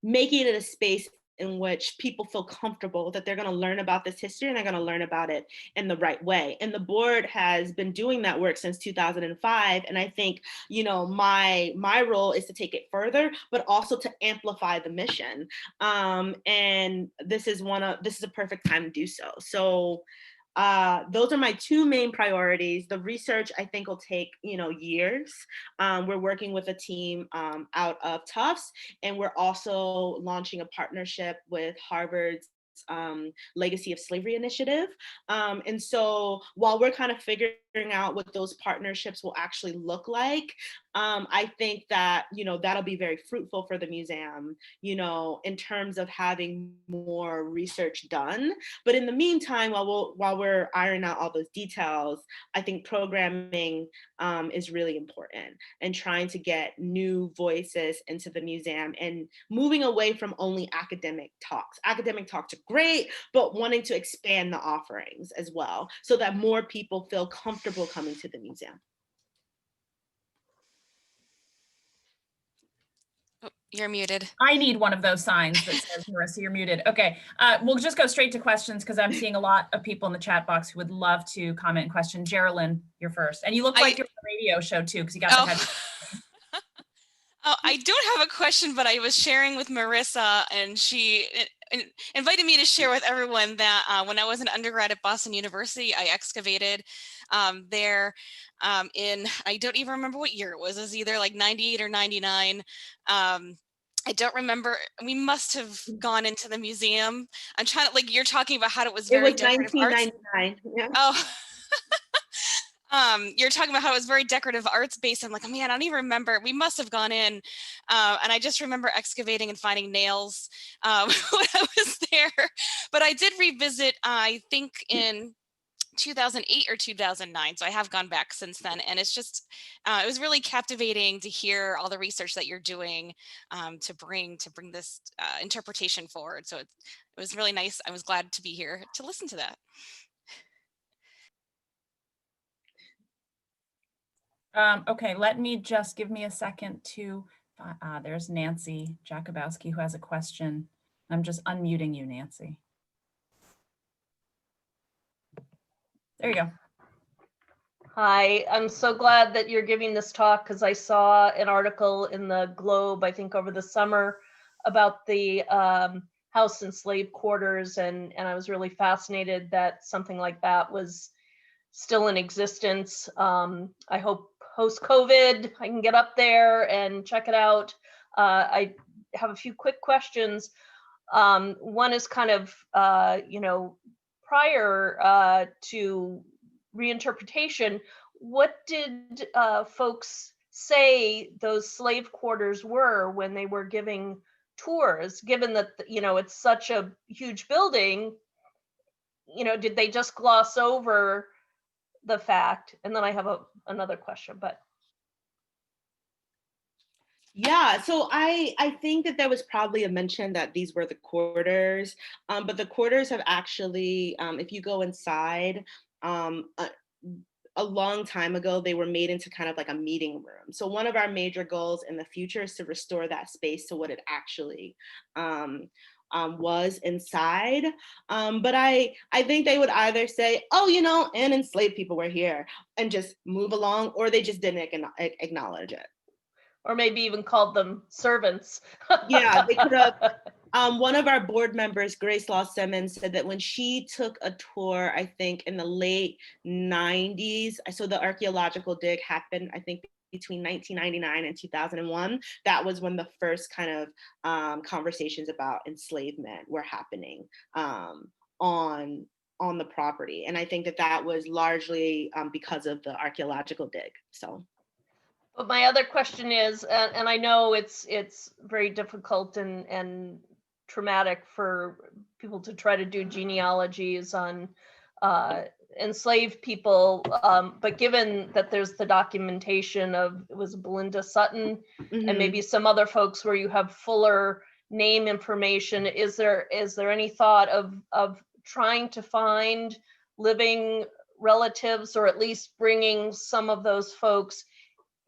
making it a space in which people feel comfortable that they're going to learn about this history and they're going to learn about it in the right way. And the board has been doing that work since 2005. And I think, you know, my role is to take it further, but also to amplify the mission. And this is a perfect time to do so. So those are my two main priorities. The research, I think, will take, you know, years. We're working with a team out of Tufts, and we're also launching a partnership with Harvard's Legacy of Slavery initiative. And so while we're kind of figuring out what those partnerships will actually look like, I think that, you know, that'll be very fruitful for the museum, you know, in terms of having more research done. But in the meantime, while we're ironing out all those details, I think programming is really important, and trying to get new voices into the museum and moving away from only academic talks. Academic talks are great, but wanting to expand the offerings as well, so that more people feel comfortable coming to the museum. Oh, you're muted. I need one of those signs that says, Marissa, you're muted. Okay, we'll just go straight to questions, because I'm seeing a lot of people in the chat box who would love to comment and question. Geraldine, you're first. And you look like you're on a radio show too, because you got the head. Oh, I don't have a question, but I was sharing with Marissa, and she invited me to share with everyone that when I was an undergrad at Boston University, I excavated there in, I don't even remember what year it was. It was either like 98 or 99. I don't remember. We must have gone into the museum. I'm trying to, like, you're talking about how it was very decorative arts. 1999. Yeah. Oh. You're talking about how it was very decorative arts based. I'm like, oh man, I don't even remember. We must have gone in. And I just remember excavating and finding nails when I was there. But I did revisit, I think in 2008 or 2009. So I have gone back since then. And it's just, it was really captivating to hear all the research that you're doing to bring this interpretation forward. So it was really nice. I was glad to be here to listen to that. Okay, let me just give me a second to, there's Nancy Jakubowski who has a question. I'm just unmuting you, Nancy. There you go. Hi, I'm so glad that you're giving this talk, because I saw an article in the Globe, I think over the summer, about the house and slave quarters, and I was really fascinated that something like that was still in existence. I hope post-COVID I can get up there and check it out. I have a few quick questions. One is kind of, you know, prior to reinterpretation, what did folks say those slave quarters were when they were giving tours, given that, you know, it's such a huge building? You know, did they just gloss over the fact? And then I have another question, but. Yeah, so I think that there was probably a mention that these were the quarters, but the quarters have actually, if you go inside, a long time ago, they were made into kind of like a meeting room. So one of our major goals in the future is to restore that space to what it actually was inside. But I think they would either say, oh, you know, and enslaved people were here, and just move along, or they just didn't acknowledge it. Or maybe even called them servants. Yeah, they could have. One of our board members, Grace Law Simmons, said that when she took a tour, I think in the late 90s, so the archaeological dig happened, I think between 1999 and 2001, that was when the first kind of conversations about enslavement were happening on the property. And I think that that was largely because of the archaeological dig, so. But my other question is, and I know it's very difficult and traumatic for people to try to do genealogies on enslaved people, but given that there's the documentation of, it was Belinda Sutton and maybe some other folks where you have fuller name information, is there any thought of trying to find living relatives, or at least bringing some of those folks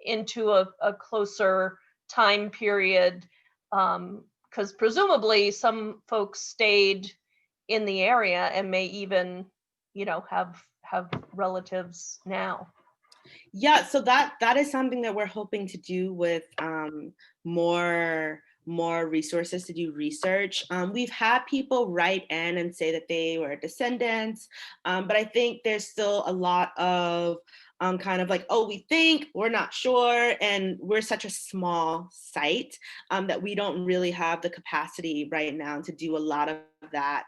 into a closer time period? Because presumably some folks stayed in the area and may even, have relatives now. Yeah, so that is something that we're hoping to do with more resources to do research. We've had people write in and say that they were descendants, but I think there's still a lot of kind of like, oh, we think, we're not sure, and we're such a small site that we don't really have the capacity right now to do a lot of that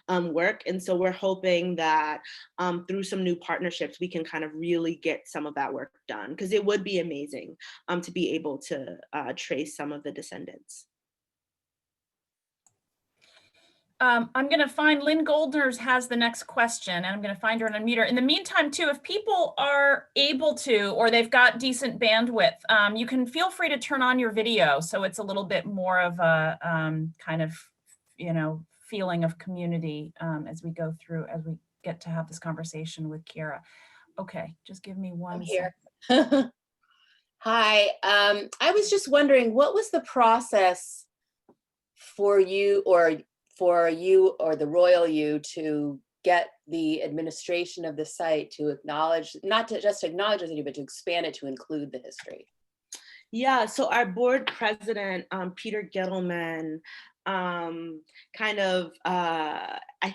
work. And so we're hoping that through some new partnerships, we can kind of really get some of that work done, because it would be amazing to be able to trace some of the descendants. I'm going to find Lynn Goldner's has the next question, and I'm going to find her and unmute her. In the meantime, too, if people are able to, or they've got decent bandwidth, you can feel free to turn on your video, so it's a little bit more of a kind of, feeling of community as we go through, as we get to have this conversation with Kyera. Okay, just give me one second. Hi, I was just wondering, what was the process for you or the Royal you to get the administration of the site to acknowledge, not to just acknowledge it, but to expand it to include the history? Yeah, so our board president, Peter Gittleman, I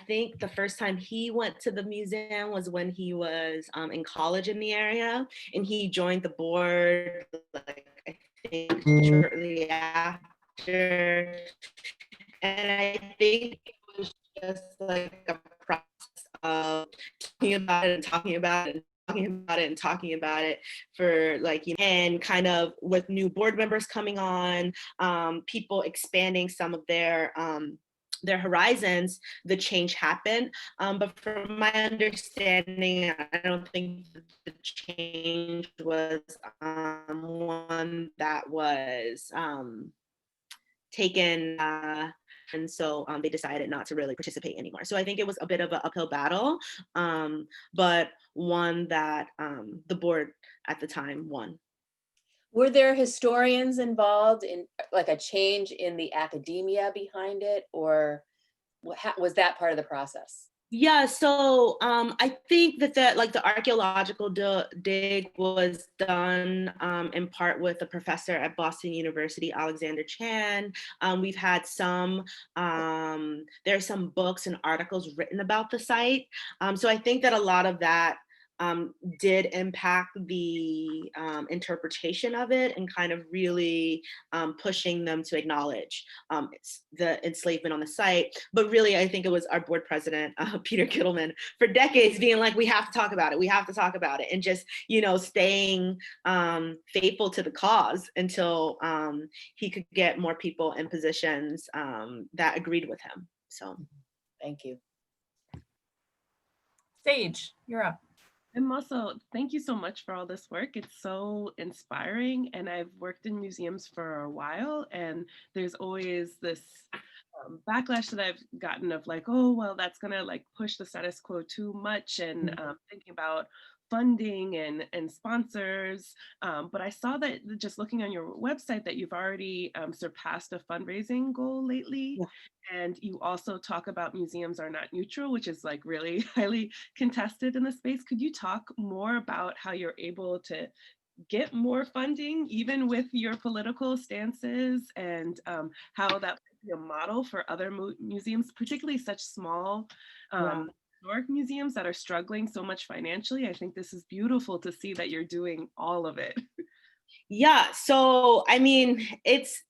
think the first time he went to the museum was when he was in college in the area, and he joined the board, like, I think shortly after. And I think it was just like a process of talking about it and talking about it and talking about it and talking about it for and kind of with new board members coming on, people expanding some of their horizons, the change happened. But from my understanding, I don't think the change was one that was taken, and so they decided not to really participate anymore. So I think it was a bit of an uphill battle, but one that the board at the time won. Were there historians involved in like a change in the academia behind it, or was that part of the process? Yeah, so I think that the archaeological dig was done in part with a professor at Boston University, Alexander Chan. We've had there are some books and articles written about the site. So I think that a lot of that did impact the interpretation of it, and kind of really pushing them to acknowledge the enslavement on the site. But really, I think it was our board president, Peter Gittleman, for decades being like, we have to talk about it, we have to talk about it, and just, staying faithful to the cause until he could get more people in positions that agreed with him. So thank you. Sage, you're up. And also, thank you so much for all this work. It's so inspiring. And I've worked in museums for a while, and there's always this backlash that I've gotten of like, oh, well, that's gonna like push the status quo too much, and thinking about funding and sponsors. But I saw that just looking on your website that you've already surpassed a fundraising goal lately. Yeah. And you also talk about museums are not neutral, which is like really highly contested in the space. Could you talk more about how you're able to get more funding, even with your political stances, and how that could be a model for other museums, particularly such small historic museums that are struggling so much financially? I think this is beautiful to see that you're doing all of it. Yeah, so I mean, it's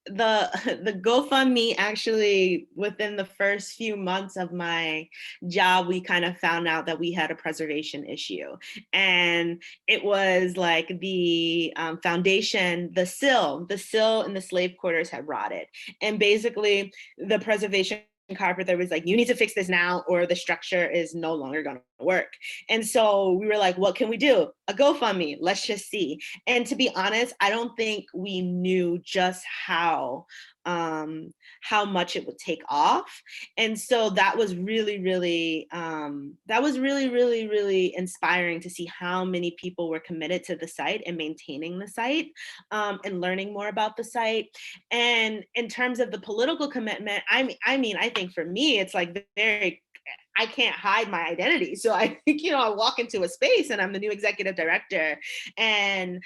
the the GoFundMe actually within the first few months of my job, we kind of found out that we had a preservation issue. And it was like the foundation, the sill in the slave quarters had rotted. And basically the preservation carpenter was like, you need to fix this now or the structure is no longer going to work. And so we were like, what can we do? A GoFundMe, let's just see. And to be honest, I don't think we knew just how much it would take off. And so that was really, really, really inspiring to see how many people were committed to the site and maintaining the site, and learning more about the site. And in terms of the political commitment, I mean, I think for me, it's like very, I can't hide my identity. So I think, I walk into a space and I'm the new executive director. And,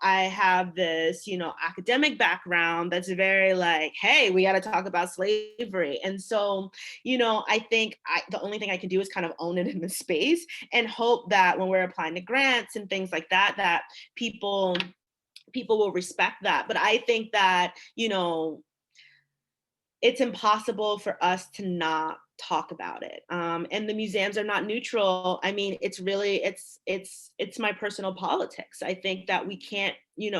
I have this, academic background that's very like, hey, we got to talk about slavery. And so, I think the only thing I can do is kind of own it in the space and hope that when we're applying to grants and things like that, that people will respect that. But I think that, it's impossible for us to not talk about it. And the museums are not neutral. I mean, it's really, it's my personal politics. I think that we can't,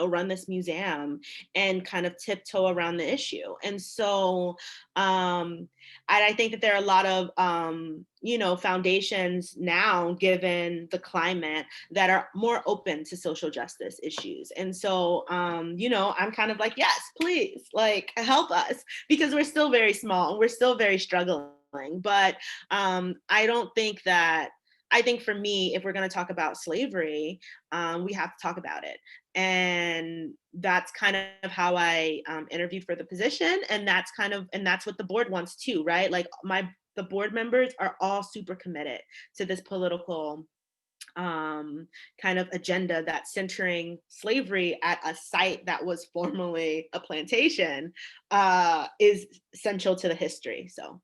run this museum and kind of tiptoe around the issue. And so I think that there are a lot of, foundations now, given the climate, that are more open to social justice issues. And so, I'm kind of like, yes, please, like, help us, because we're still very small and we're still very struggling. But I think for me, if we're going to talk about slavery, we have to talk about it. And that's kind of how I interviewed for the position. And that's what the board wants too, right? Like the board members are all super committed to this political kind of agenda that's centering slavery at a site that was formerly a plantation, is essential to the history. So.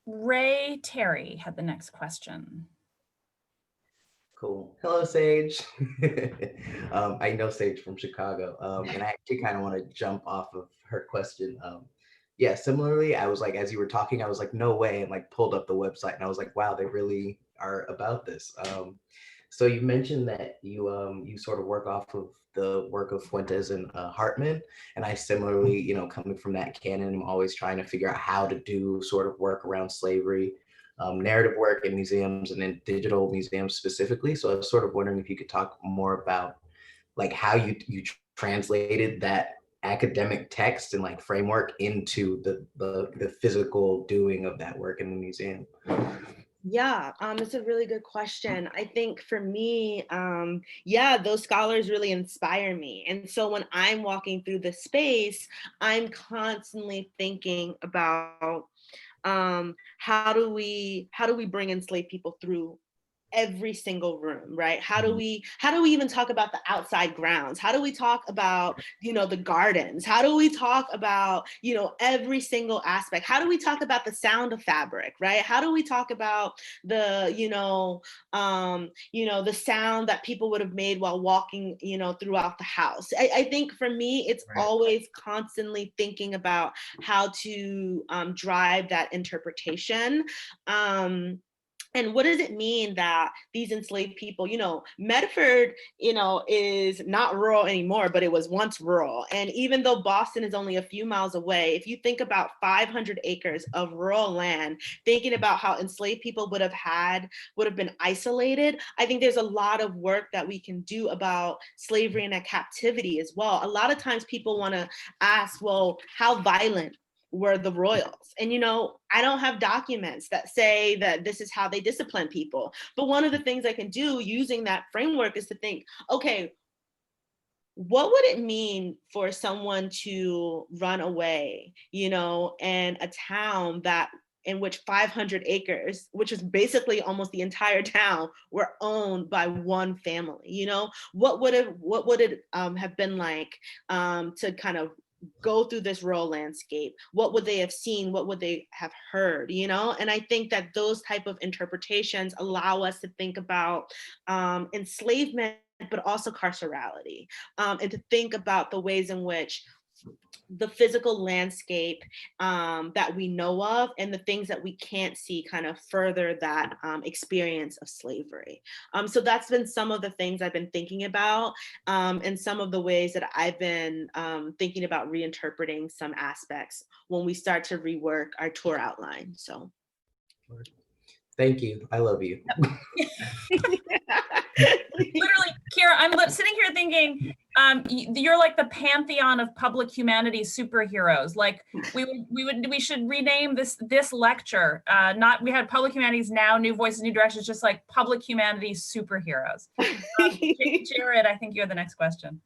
Ray Terry had the next question. Cool. Hello, Sage. I know Sage from Chicago, and I actually kind of want to jump off of her question. Yeah, similarly, I was like, as you were talking, I was like, no way, and like pulled up the website, and I was like, wow, they really are about this. So you mentioned that you sort of work off of the work of Fuentes and Hartman, and I similarly, coming from that canon, I'm always trying to figure out how to do sort of work around slavery. Narrative work in museums and in digital museums specifically. So I was sort of wondering if you could talk more about like how you translated that academic text and like framework into the physical doing of that work in the museum. Yeah, it's a really good question. I think for me, those scholars really inspire me. And so when I'm walking through the space, I'm constantly thinking about how do we bring enslaved people through every single room, right? How do we even talk about the outside grounds? How do we talk about, the gardens? How do we talk about, every single aspect? How do we talk about the sound of fabric, right? How do we talk about the, the sound that people would have made while walking, throughout the house? I think for me, it's always constantly thinking about how to drive that interpretation. And what does it mean that these enslaved people, Medford, is not rural anymore, but it was once rural. And even though Boston is only a few miles away, if you think about 500 acres of rural land, thinking about how enslaved people would have been isolated, I think there's a lot of work that we can do about slavery and captivity as well. A lot of times people want to ask, well, how violent were the Royals? And, I don't have documents that say that this is how they discipline people. But one of the things I can do using that framework is to think, okay, what would it mean for someone to run away, in a town in which 500 acres, which is basically almost the entire town, were owned by one family? What would it have been like to kind of go through this rural landscape? What would they have seen? What would they have heard? You know, and I think that those type of interpretations allow us to think about enslavement, but also carcerality, and to think about the ways in which the physical landscape that we know of and the things that we can't see kind of further that experience of slavery. So that's been some of the things I've been thinking about, and some of the ways that I've been thinking about reinterpreting some aspects when we start to rework our tour outline. So. Thank you. I love you. Literally, Kyera, I'm sitting here thinking, you're like the pantheon of public humanities superheroes. Like we should rename this lecture. We had public humanities now, new voices, new directions, just like public humanities superheroes. Jared, I think you have the next question.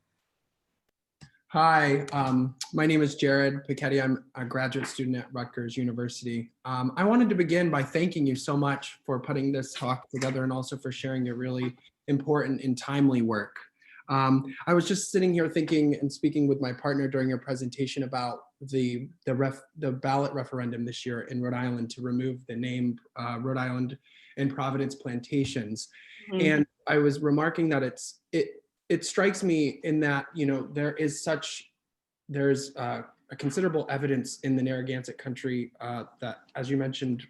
Hi, my name is Jared Piketti. I'm a graduate student at Rutgers University. I wanted to begin by thanking you so much for putting this talk together and also for sharing your really important and timely work. I was just sitting here thinking and speaking with my partner during your presentation about the ballot referendum this year in Rhode Island to remove the name Rhode Island and Providence Plantations. Mm-hmm. And I was remarking that it strikes me in that, you know, there's a considerable evidence in the Narragansett country that, as you mentioned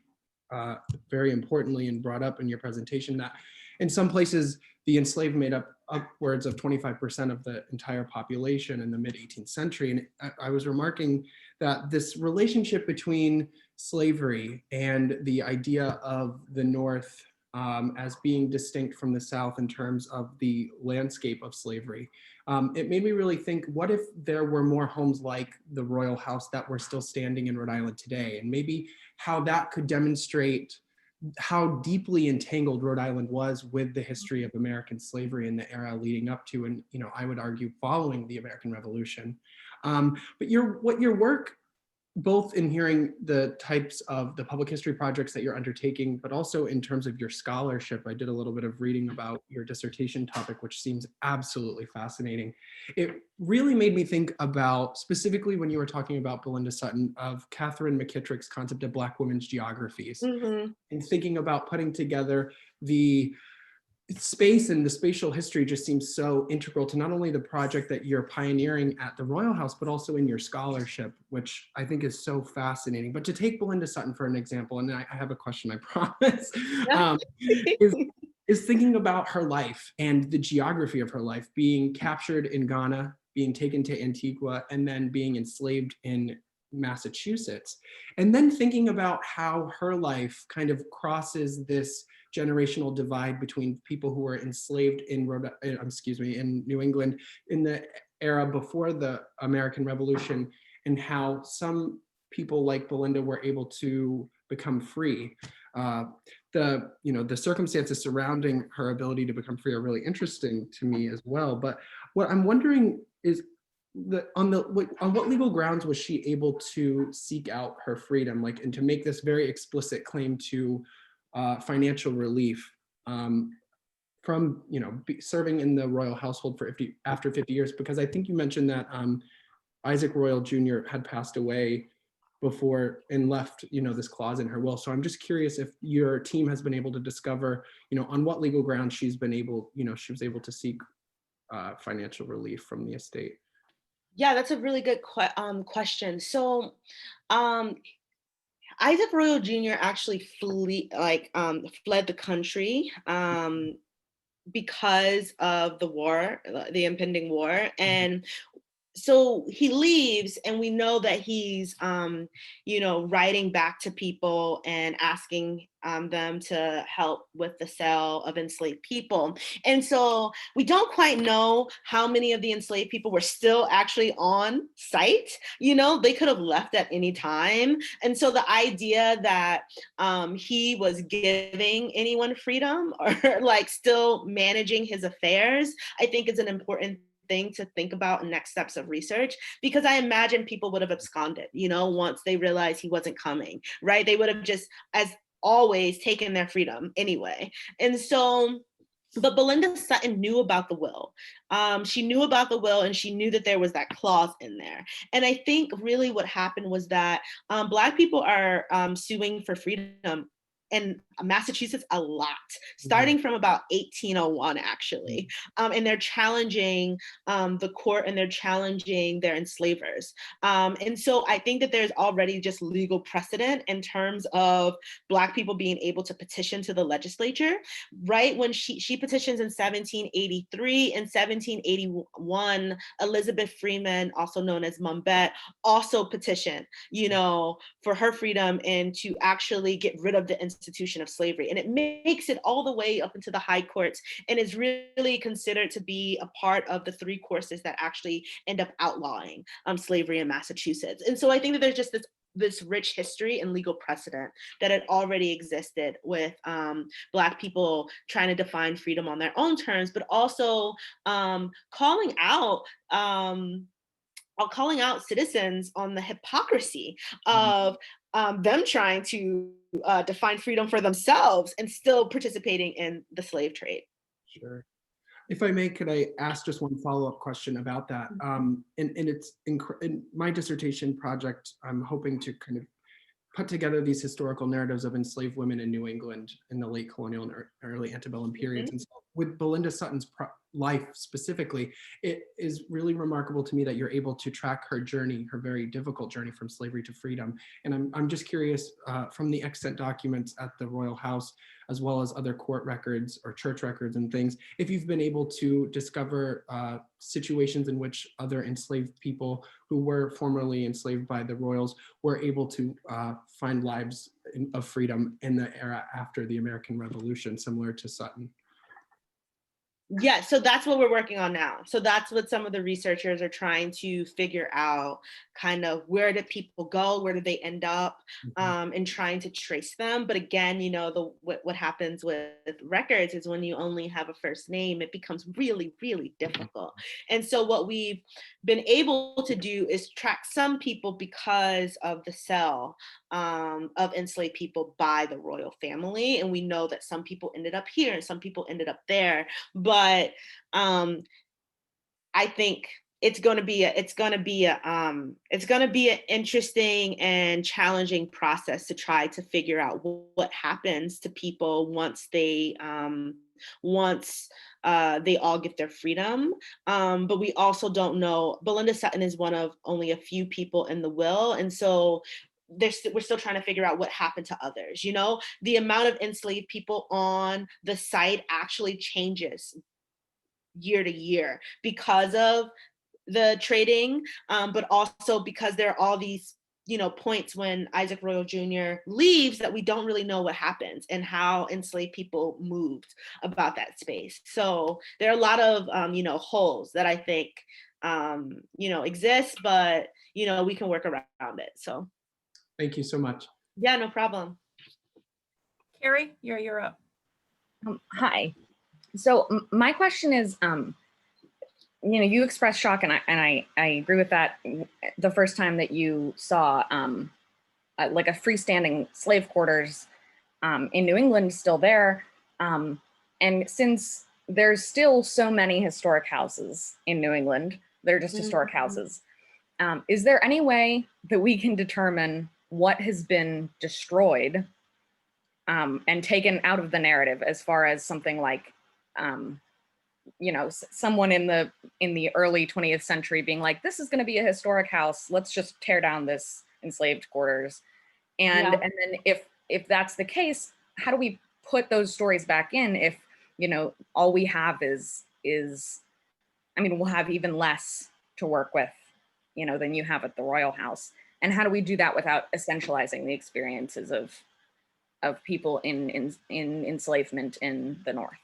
very importantly and brought up in your presentation, that in some places the enslaved made up upwards of 25% of the entire population in the mid-18th century. And I was remarking that this relationship between slavery and the idea of the North as being distinct from the South in terms of the landscape of slavery. It made me really think, what if there were more homes like the Royall House that were still standing in Rhode Island today? And maybe how that could demonstrate how deeply entangled Rhode Island was with the history of American slavery in the era leading up to, and you know, I would argue following the American Revolution. But what your work, both in hearing the types of the public history projects that you're undertaking, but also in terms of your scholarship. I did a little bit of reading about your dissertation topic, which seems absolutely fascinating. It really made me think about, specifically when you were talking about Belinda Sutton, of Catherine McKittrick's concept of Black women's geographies, mm-hmm. and thinking about putting together the space, and the spatial history just seems so integral to not only the project that you're pioneering at the Royall House, but also in your scholarship, which I think is so fascinating. But to take Belinda Sutton for an example, and I have a question, I promise, is thinking about her life and the geography of her life, being captured in Ghana, being taken to Antigua, and then being enslaved in Massachusetts. And then thinking about how her life kind of crosses this generational divide between people who were enslaved in New England in the era before the American Revolution, and how some people like Belinda were able to become free. The circumstances surrounding her ability to become free are really interesting to me as well. But what I'm wondering is, on what legal grounds was she able to seek out her freedom, and to make this very explicit claim to financial relief from serving in the royal household for after 50 years? Because I think you mentioned that Isaac Royall Jr. had passed away before and left this clause in her will. So I'm just curious if your team has been able to discover on what legal grounds she was able to seek financial relief from the estate. Yeah, that's a really good question. So Isaac Royall Jr. actually fled the country because of the war, the impending war. And so he leaves, and we know that he's, writing back to people and asking them to help with the sale of enslaved people. And so we don't quite know how many of the enslaved people were still actually on site. They could have left at any time. And so the idea that he was giving anyone freedom or still managing his affairs, I think is an important thing to think about in next steps of research, because I imagine people would have absconded, once they realized he wasn't coming, right? They would have just, as always, taken their freedom anyway. And so But Belinda Sutton knew about the will. She knew about the will, and she knew that there was that clause in there. And I think really what happened was that Black people are suing for freedom in Massachusetts a lot, starting from about 1801, actually. And they're challenging the court, and they're challenging their enslavers. And so I think that there's already just legal precedent in terms of Black people being able to petition to the legislature. Right when she petitions in 1783, in 1781, Elizabeth Freeman, also known as Mumbet, also petitioned, for her freedom and to actually get rid of the institution of slavery. And it makes it all the way up into the high courts, and is really considered to be a part of the 3 courses that actually end up outlawing slavery in Massachusetts. And so I think that there's just this rich history and legal precedent that had already existed with Black people trying to define freedom on their own terms, but also calling out citizens on the hypocrisy of them trying to define freedom for themselves and still participating in the slave trade. Sure. If I may, could I ask just one follow-up question about that? And it's in my dissertation project, I'm hoping to kind of put together these historical narratives of enslaved women in New England in the late colonial and early antebellum periods. And so with Belinda Sutton's life specifically, it is really remarkable to me that you're able to track her journey, her very difficult journey from slavery to freedom. And I'm just curious, from the extant documents at the Royal House, as well as other court records or church records and things, if you've been able to discover situations in which other enslaved people who were formerly enslaved by the Royals were able to find lives of freedom in the era after the American Revolution, similar to Sutton. Yeah, so that's what we're working on now. So that's what some of the researchers are trying to figure out, kind of where did people go, where did they end up, and trying to trace them. But again, what happens with records is when you only have a first name, it becomes really, really difficult. And so what we've been able to do is track some people because of the sale of enslaved people by the royal family. And we know that some people ended up here and some people ended up there. But I think it's going to be an interesting and challenging process to try to figure out what happens to people once they all get their freedom. But we also don't know. Belinda Sutton is one of only a few people in the will, and so we're still trying to figure out what happened to others. The amount of enslaved people on the site actually changes year to year because of the trading, but also because there are all these points when Isaac Royall Jr. leaves that we don't really know what happens and how enslaved people moved about that space. So there are a lot of holes that I think exist, but we can work around it. So thank you so much. Yeah, no problem. Carrie, you're up. Hi. So my question is, you expressed shock, and I agree with that. The first time that you saw like a freestanding slave quarters in New England still there, and since there's still so many historic houses in New England, they're just historic houses. Is there any way that we can determine what has been destroyed and taken out of the narrative, as far as something like someone in the early 20th century being like, this is going to be a historic house, let's just tear down this enslaved quarters, and then if that's the case, how do we put those stories back in if all we have is we'll have even less to work with than you have at the Royal House, and how do we do that without essentializing the experiences of people in enslavement in the North?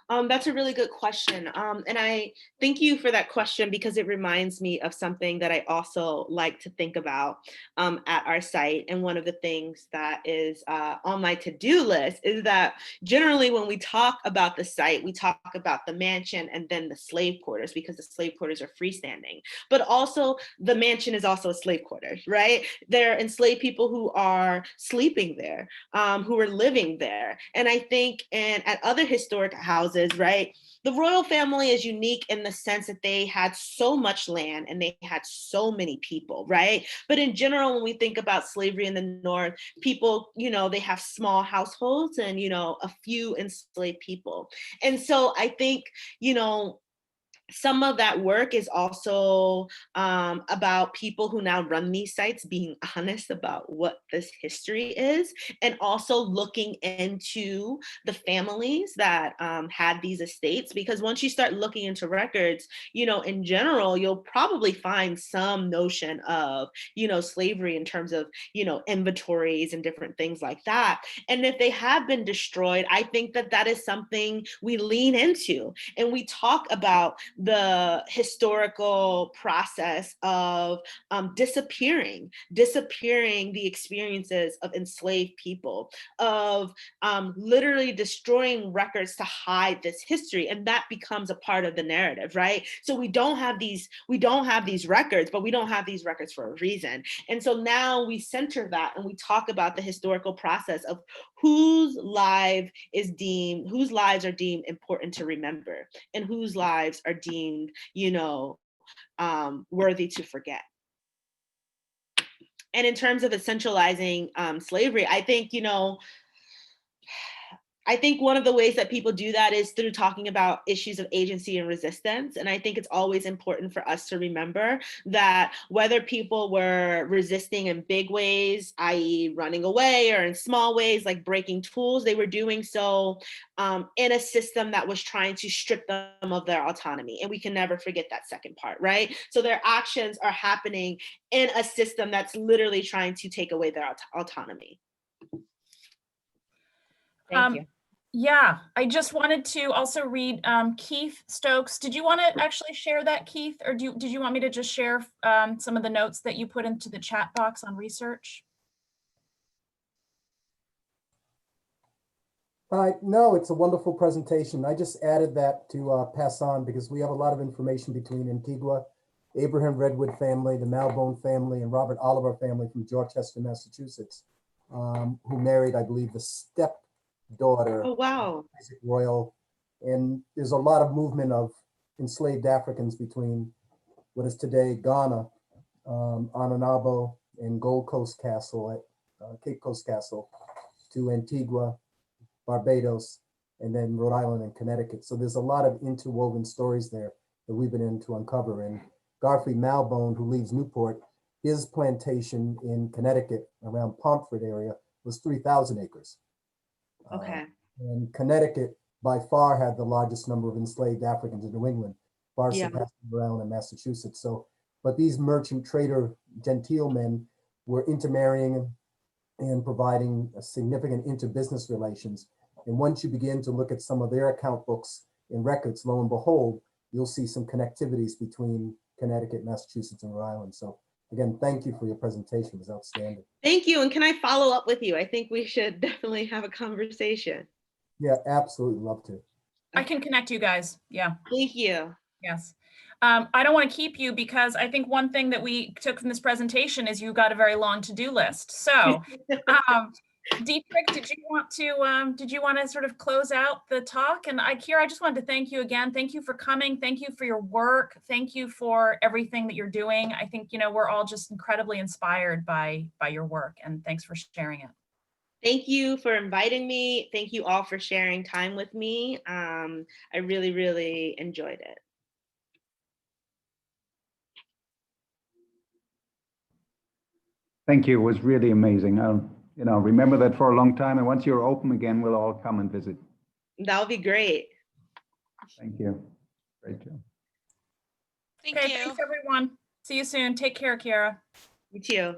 That's a really good question. And I thank you for that question because it reminds me of something that I also like to think about at our site. And one of the things that is on my to-do list is that generally when we talk about the site, we talk about the mansion and then the slave quarters because the slave quarters are freestanding. But also the mansion is also a slave quarter, right? There are enslaved people who are sleeping there, who are living there. And I think at other historic houses, right? The royal family is unique in the sense that they had so much land and they had so many people, right? But in general, when we think about slavery in the North, people, they have small households and, a few enslaved people. And so I think, some of that work is also about people who now run these sites being honest about what this history is, and also looking into the families that had these estates. Because once you start looking into records, in general, you'll probably find some notion of, slavery in terms of, inventories and different things like that. And if they have been destroyed, I think that that is something we lean into and we talk about the historical process of disappearing the experiences of enslaved people, of literally destroying records to hide this history, and that becomes a part of the narrative, right? So we don't have these records, but we don't have these records for a reason. And so now we center that and we talk about the historical process of whose lives are deemed important to remember and whose lives are deemed, worthy to forget. And in terms of essentializing slavery, I think one of the ways that people do that is through talking about issues of agency and resistance. And I think it's always important for us to remember that whether people were resisting in big ways, i.e. running away, or in small ways like breaking tools, they were doing so in a system that was trying to strip them of their autonomy. And we can never forget that second part, right? So their actions are happening in a system that's literally trying to take away their autonomy. Thank you. Yeah, I just wanted to also read Keith Stokes. Did you want to actually share that, Keith, or did you want me to just share some of the notes that you put into the chat box on research? No, it's a wonderful presentation. I just added that to pass on because we have a lot of information between Antigua, Abraham Redwood family, the Malbone family, and Robert Oliver family from Dorchester, Massachusetts, who married, I believe, the stepdaughter. Oh, wow. Royall. And there's a lot of movement of enslaved Africans between what is today Ghana, Ananabo, and Gold Coast Castle at Cape Coast Castle, to Antigua, Barbados, and then Rhode Island and Connecticut. So there's a lot of interwoven stories there that we've been able to uncover. And Garfield Malbone, who leaves Newport, his plantation in Connecticut around Pomfret area was 3,000 acres. Okay. And Connecticut by far had the largest number of enslaved Africans in New England, far surpassing Rhode Island and Massachusetts. So, but these merchant trader genteel men were intermarrying and providing a significant inter-business relations. And once you begin to look at some of their account books and records, lo and behold, you'll see some connectivities between Connecticut, Massachusetts, and Rhode Island. So again, thank you for your presentation. It was outstanding. Thank you. And can I follow up with you? I think we should definitely have a conversation. Yeah, absolutely. Love to. I can connect you guys. Yeah. Thank you. Yes. I don't want to keep you because I think one thing that we took from this presentation is you got a very long to-do list. So, Dietrich, did you want to sort of close out the talk? And Kyera, I just wanted to thank you again. Thank you for coming. Thank you for your work. Thank you for everything that you're doing. I think, we're all just incredibly inspired by your work, and thanks for sharing it. Thank you for inviting me. Thank you all for sharing time with me. I really, really enjoyed it. Thank you. It was really amazing. I'll, remember that for a long time. And once you're open again, we'll all come and visit. That would be great. Thank you. Great job. Thank Okay, you. thanks everyone. See you soon. Take care, Kyera. You too.